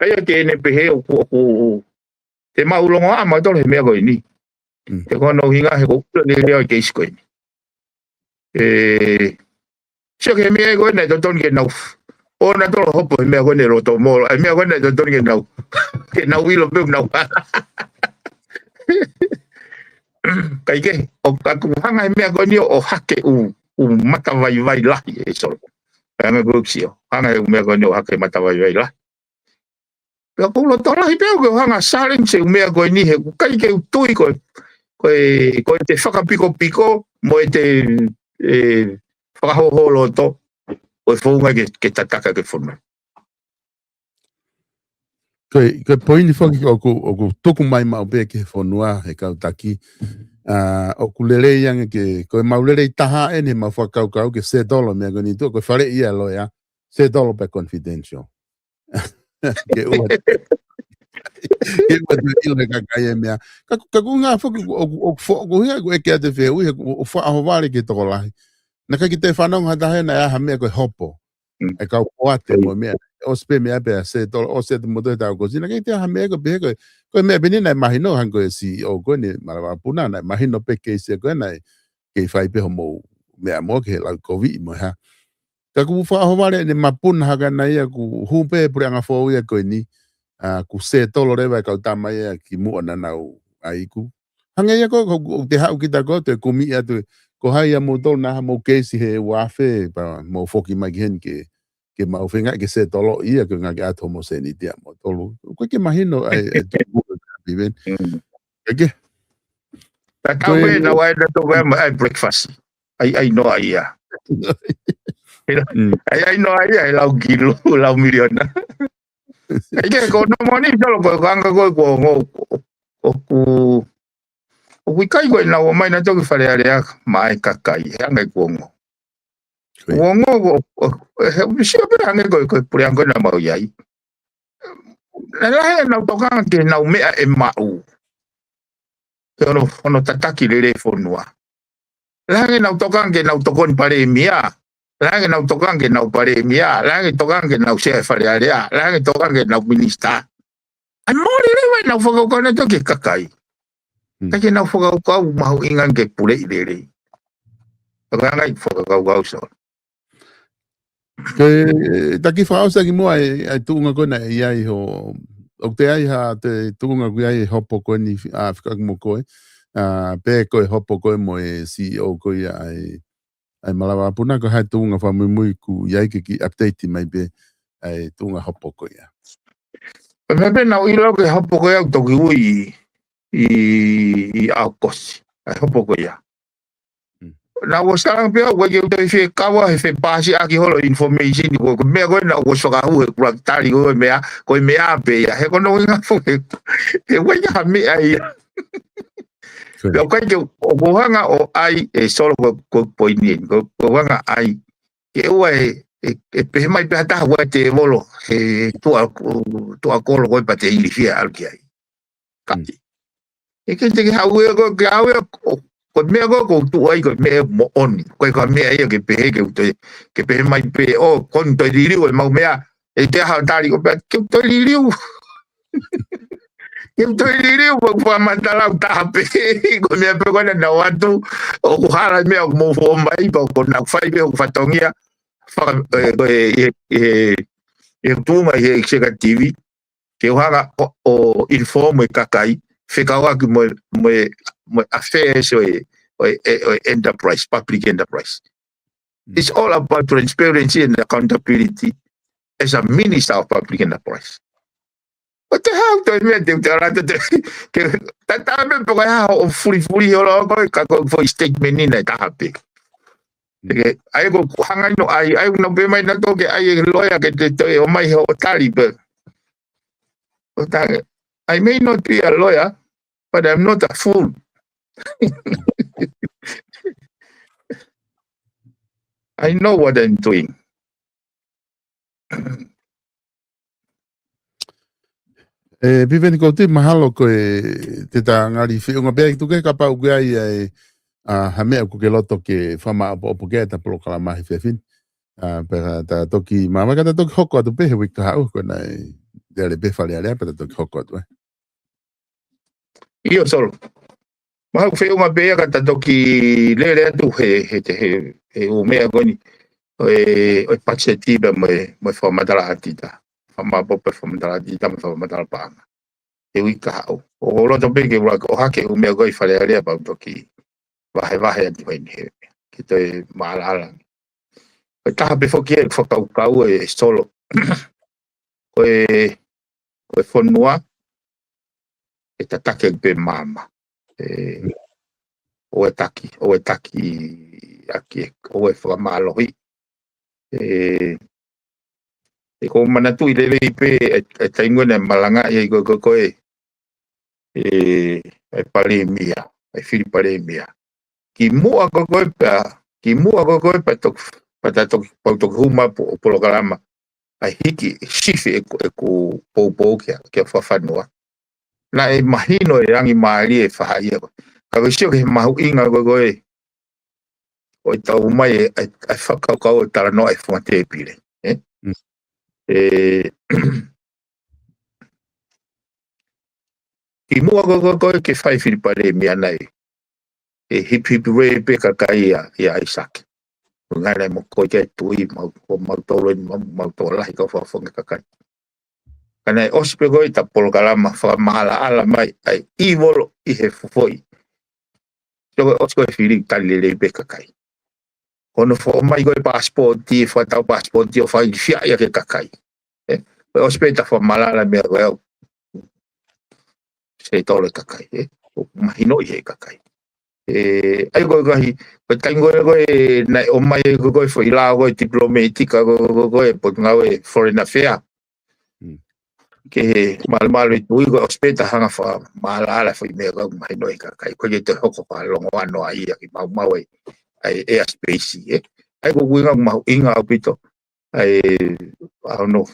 Kaya ke ne pe he o te maulongo a ma tole me ko ni. Te kono hinga he ko ne le ke isko ni. So ke me ko ne ton ke no o na to hopo me ko ne roto mo me ko ne ton ke no ke na wilo be no kai ke o ka ku hanga me ko ni o hake u mata vai la e so anga ko sio hanga me ko ni o hake mata vai la Pero kung lo tola hipeo ko hanga saling se umea ko ni he kai ke tui ko te whakapiko mo te whakahoholo to o whaunga ke tataka ke whunga. Koe poini whaki o ku tuku mai mau pia ke whonua he kautaki. O ku lere ianga ke koe maulere taha ene ma whakaukau ke $7 mea koni tu koe whare ia loia $7 per confidential. Ke ua ke ua tu ilo ka kai mea ka ku ngā whaku o hinga ku eke ate wheu o whaahoware ke toko lahi na ka ki te whanau hata he na aha mea koe hopo e kau poate mo mea o spe mea pea $7 o se te moto he tau kosi na ka ki te aha mea koe pehe koe mea bini nai mahino hanko e si o koe ni marawapuna nai mahino pe keisi koe nai kei whai peho mo mea mo ke lau COVID mo ha ka ku whaahoware ne mapuna haka na ia ku hupe pure anga whau ia koe ni ku $7 rewa kau tama ia ki mua na nau aiku. Hanga ia ko te hau kita ko te kumi atu ko hai a mo tol na mo keisi he wafe pa mo foki mai hen ke mau whenga ke $7 ia ke ngake ato mo se ni tia mo tolu. Ko ke mahino ai piven. Ke Ta tau me na wai na to ai breakfast. Ai no ai ia. Ai no ai lau kilo lau milion. Ai ke ko no moni solo ko kanga ko ku kai ko na o mai na to ki fare ale mai kakai hanga ko ngo. Ngo si pe hanga ko puri anga na mau yai. La na to kanga ke na me e mau. Ono tataki le fonua. Lange na tokan ke na tokon pare mia. Lange na tokan ke na pare mia. Lange tokan ke na se fare area. Lange tokan ke na minista. Ai mori le vai na fogo kona to ke kakai. Ka na fogo ka mau ingan ke pure ile. Ka fogo ka so. Ke taki fausa ki mo ai tunga kona ai ho o te ai ha te tunga ku ai hopo ko ni Afrika mo ko pe ko hopo ko mo CEO ko ai malawa puna ko hai tunga fa muy ku yai ki update mai be ai tunga hopo ko ya me be na ilo ke hopo ko ya to ki ui i aukos ai hopo ko ya na wo sekarang pe ko ke te fe kawa fe pasi aki holo information ko me ko na wo so ka hu ku tali ko me pe ya he ko no nga fu e wo ya me ai lo ka ke o hanga o ai e solo ko poinin ko hanga ai ke wa e pe mai pe ta wa te volo tu a ko ko pa te ili fia al ki ai ka e ke te ha we ko ko me ko tu ai ko me mo on ko me ai ke pe mai pe o kon to diri o mau me e te ha tali ko pe ke to diri eu tô indo para mandar o tape com minha pergunta na watu o hara me o mo fo mai ba ko na fai be o fatongia fa tu mai chega TV que o hara o informe kakai ficawa que mo affairs o enterprise public enterprise. It's all about transparency and accountability as a minister of public enterprise. What the hell do I mean? Tata me pokoknya furi holo ko for statement ni na tahape. Ai ko hangai no ai no be mai na to ke ai lawyer ke te o mai ho tali be. I may not be a lawyer, but I'm not a fool. I know what I'm doing. Piveni ko te mahalo ko te ta ngari whiunga bea tu ke ka pau ke ai ha mea ko ke loto ke whama o ke ta polo kala mahi whiwhin pera ta toki mama ka ta toki hoko atu pehe wika hau ko nai dere befale alea pa ta toki hoko atu Io solo. Ma whiunga bea ka ta toki lere atu he o mea goni o pachetiba mo whamadara atita. Whamapope whamadara atita mo whamadara panga. E wika hau. O roto peke o hake o mea goi whare alea pau toki wahe ati wai ni ki te maalalang. Koe taha pe whoki e whakaukau e solo. Koe whonua e ta take pe mama. O e taki aki o e whakamalohi. E ko manatu i lewe i pe e taingone malanga i koe e pare mia. E whiri pare mia. Ki mua koe pa tok huma po polokalama ai hiki sifi e ku pou kia whawhanua na e mahino e rangi maari e whahaia ka wisio ke mahu inga koe o i tau mai e whakaukau e tara noa e whamate e pire ki mua koe ke whai whiripare mea nei e hipi re pe kakai ia Isaac. Ngana mo ko ke tui mau tolo mau tola ka fa kakai. Kana ospe go ta polkalama fa mala ala mai ai ivolo I he foi. So osko fili talile pe kakai. Kono fo mai go passport ti fa ta passport ti fa fia ia ke kakai. Ospe ta fa mala ala me go. Se tolo kakai. Mahino I he kakai. ai ko ko tango ko na o mai ko foi la ko diplomatica ko po ngawe foreign affair ke mal tu ko hospita hanga fa malala foi me ko mai no kai ko te hoko pa longo ano ai ki mau ai airspace ai ko winga mau inga pito ai no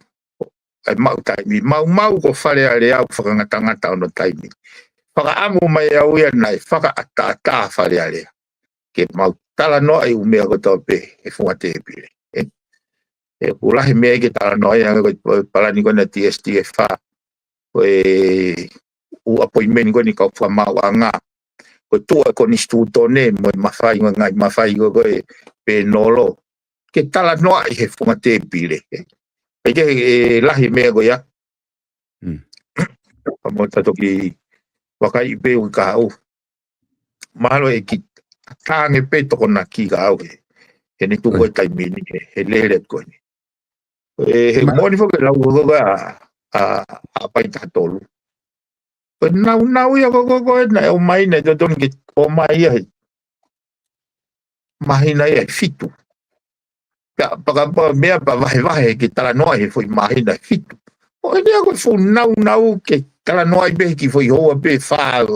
ai mau ko fale ale au whakangata no taimi. Whakaamu mai au ia nai, whakaata fale ale. Ke mau tala no ai umea ko tau pe, e funga te pire. E ulahi mea ke tala no ai anga ko palani ko na TSTF ko u appointment ko ni kau whamau anga. Ko tua ko ni stutone mo mawhai ngai mawhai ko pe nolo. Ke tala no ai he funga te pire. Ke lahi mea ko ya. Mo tato ki wakai pe u ka au. Malo e ki tange pe toko na ki ka au he ne tu ko taimini he lele ko ni. He moni fo ke lau ko a pai ta tolu. Ko nau ya ko na o mai ne don ki o mai ya. Mai na ya fitu. Ya pa mea pa vai ki tala no he foi mai na fitu. O dia ko fu nau ke tala no ai be ki foi ho be fa.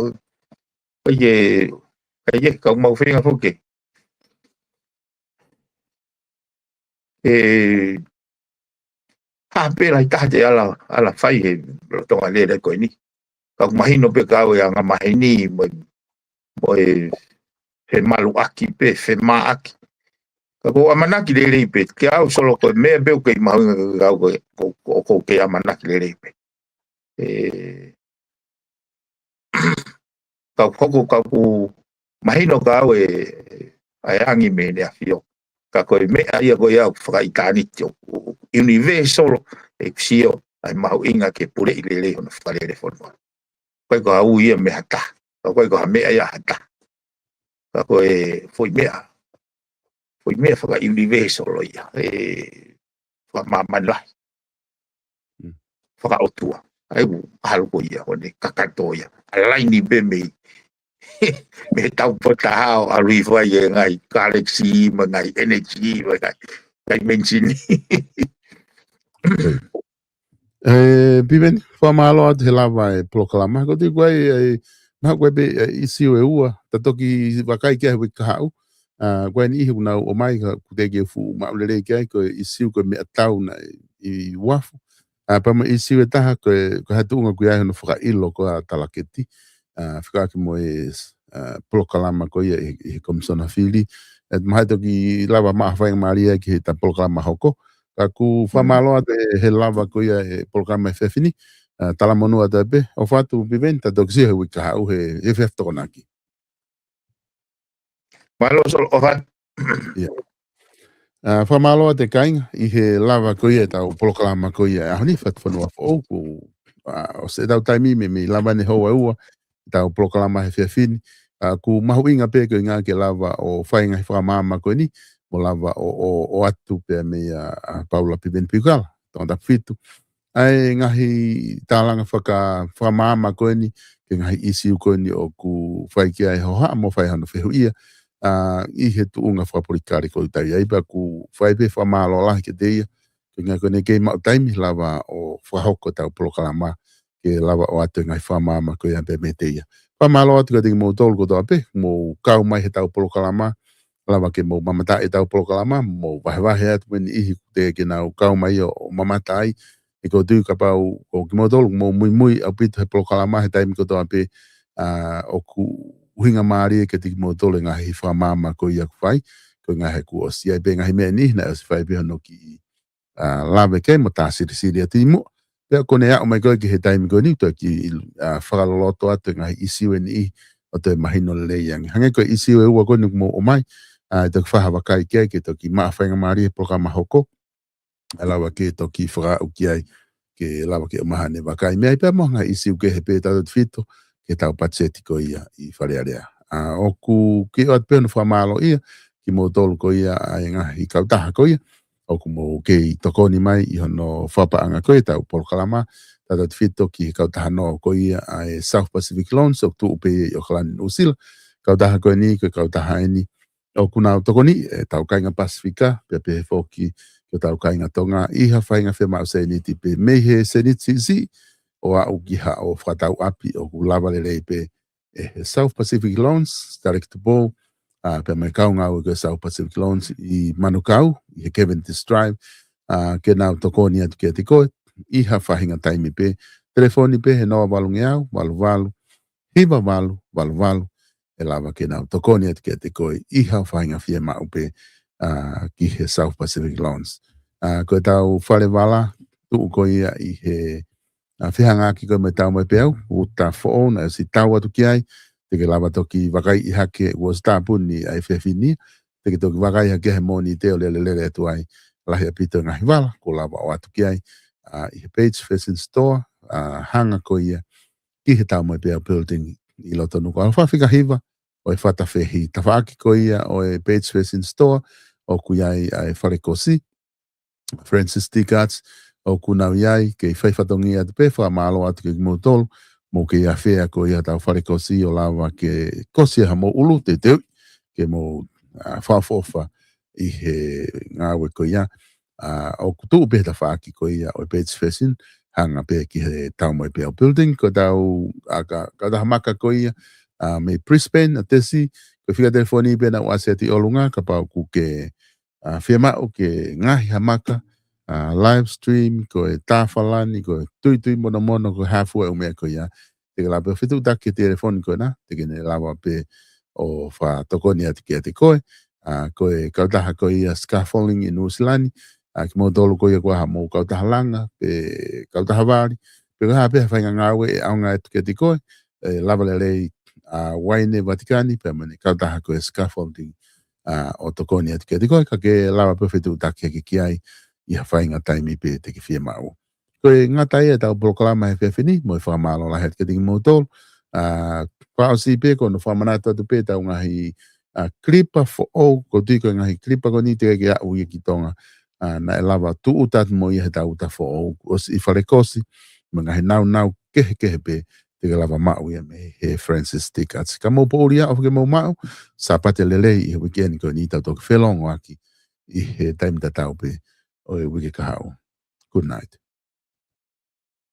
Oye, kau mau whenga hoke. Pēra i tahate ala whai he tonga lera koe ni. Kau mahino pe kau e anga mahini mo he malu aki pe, he maa aki. Kau amanaki lere i pe, ke au solo koe mea beu kei mahunga kau koe ke amanaki lere i pe. Kau koko kau mahino kau ai angi me ne afio. Ka koe mea ia koe au whakaitani te o universal e kusio ai mahu inga ke pure i lele hono whakalere whanua. Koe ko hau ia me hata. Ka koe ko ha mea ia hata. Ka koe foi mea whaka universal o ia. Whakamamalahi. Whakaotua. Ai halu ko ia hone kakato ia. Alaini be mei. Me tau pota hao a rifai e ngai galaxy ma ngai energy ma ngai mensini. Piveni, whamalo atu he lawa e polokalama. Ko tui koe maha koe pe isi o e ua. Ta toki wakai kia hui kahau. Koe ni ihi unau o mai ka kuteki e fu maulere kia koe isi koe mea tau na i wafu. Pama isi o e taha koe hatu unga kuia hono whakailo koe talaketi. Whikaake mo polokalama ko ia i komisona whiri. Mahai toki lawa maa whainga maria ki he ta polokalama hoko. Ka ku whamaloa te he lawa ko ia e polokalama e whewhini. Tala monua te pe. O whatu piveni ta toki sihe wika hau he whewhtoko naki. Malo sol o whatu. Whamaloa te kainga i he lawa ko ia tau polokalama ko ia. Ahoni FATUFONUA whao o se tau taimi me lawa ne hoa ua. Tau polokalama he whewhini. Ku mahu inga pe ko inga ke lava o whainga he whamama ko ni. Mo lava o atu pe me PAULA PIVENI PIUKALA. Tonga whitu. Ai ngahi tālanga whamama ko ni. Ke ngahi isiu ko ni o ku whaikia e hoha mo whaihano whehu ia. I he tuunga whaporikari ko tau iaipa ku whaipe whamalo lahi ke teia. Ke ngā kone kei mau taimi lava o whahoko tau polokalama. Ke lava o atu ngai whamama ko ia pe me teia. Pamalo atu ka tiki mou tolu ko toa pe, mou kau mai he tau polokalama, lava ke mou mamata e tau polokalama, mou wahewahe atu meni ihi te ke nau kau mai o mamata ai, e ko tui ka pau o ki mou tolu, mou mui au pito he polokalama he taimi ko toa pe, o ku uhinga maari e ke tiki mou tolu e ngahi whamama ko ia ku whai, ko ngahi ku o siai pe ngahi mea ni, na e o si whai pe hono ki lave ke mo tā siri ati mo, pea kone a o mai koe ki he taimi koe ni, toa ki whakaloloto atu ngahi isiwe ni o te mahino le leiangi. Hange koe isiwe ua koe nuku mo o mai, te whahawa kai kia ke toki maa whainga maari e poka mahoko, alawa ke toki whakau ki ai, ke lawa ke o maha ne wakai. Mea i pea moha isiwe ke he pe tau whito, ke tau patseti ko ia i wharearea. O ku ke o atu pēnu whamalo ia, ki mo tolu ko ia ai ngahi kautaha ko ia, o kumo kei tokoni mai i hono whapaanga koe tau polokalama tata whito ki kautaha no ko ia ai South Pacific Loans o tu upe i o kalani New Zealand kautaha koe ni, koe kautaha eni, o kuna o toko ni, tau kainga Pasifika, pe foki, ko tau kainga tonga, iha whainga whema o seniti pe mehe seniti si, o a ukiha o whatau api o kulawa le pe South Pacific Loans, Directable, pe mai kaunga o ke South Pacific Loans i Manukau, i Kevin Drive, ke nau toko ni atu ke te koe, iha whahinga taimi pe, telefoni pe he noa walungi au, walu, hiva walu, e lava ke nau toko ni atu ke te koe, iha whahinga fie mau pe, ki he South Pacific Loans. Koe tau whare wala, tuu koe ia i he whihanga ki koe me tau mai peau, o ta fo na si tau atu ki ai, te ke lava toki wakai i hake was ta puni ai whewhini, te ke toki wakai hake he moni te o lele atu ai, lahi apito ngahi wala, ko lava o atu ki ai, i he Page Fashion Store, hanga ko ia, ki he tau mai peau building i loto nuku. Al whawhika hiva, o e whatawhehi tawhaaki ko ia o e Page Fashion Store, o kuiai ai wharekosi, Francis Tickets, o kunau iai, ke whaifatongi atu pe, whamalo atu ke motolo, mo ke ia whea ko ia tau wharekosi o lawa ke kosi ha mo ulu te teu, ke mo whafofa i he ngāwe ko ia, o kutu pe ta whaaki ko ia o Page Fashion, hanga pe ki he tau mai pe au building, ko tau ka hamaka ko ia, me Brisbane, a tesi, ko whika telefoni pe na wase ati olunga, ka pau ku ke whiama o ke ngahi hamaka, live stream, ko e tāwhalani, ko e tui mono, ko halfway o mea ko ia, te ka lape whitu taki telefoni ko na, te kene lawa pe o wha tokoni ati ki ati koe, ko e kautaha ko ia scaffolding i Nusilani, ki mo tolu ko ia kua ha mo kautaha langa, pe kautaha wari, pe ka hape hawhainga ngawe e aunga ati ki ati koe, lava le lei waine Vatikani, pe mene kautaha ko e scaffolding o tokoni ati ki ati koe, ka ke lawa pe whitu taki ki ai, i hawhainga taimi pe te ki whia mau. Koe ngatai e tau proklama he whiawhini, mo e whamalo la het ki mo tolu, whao si pe ko no whamanata tu pe tau ngahi klipa fo o, ko tui ko ngahi klipa ko ni te ke au i ki tonga, na e lava tu utat mo i he tau uta fo o, i wharekosi, mo ngahi nau kehe pe, te ke lava mau ia me he Francis Tickets. Ka mo po uria o ke mo mau, sa pate lelei i he weekend ko ni tau toki whelongo aki, i he taimita tau pe, o e wiki kahau. Good night.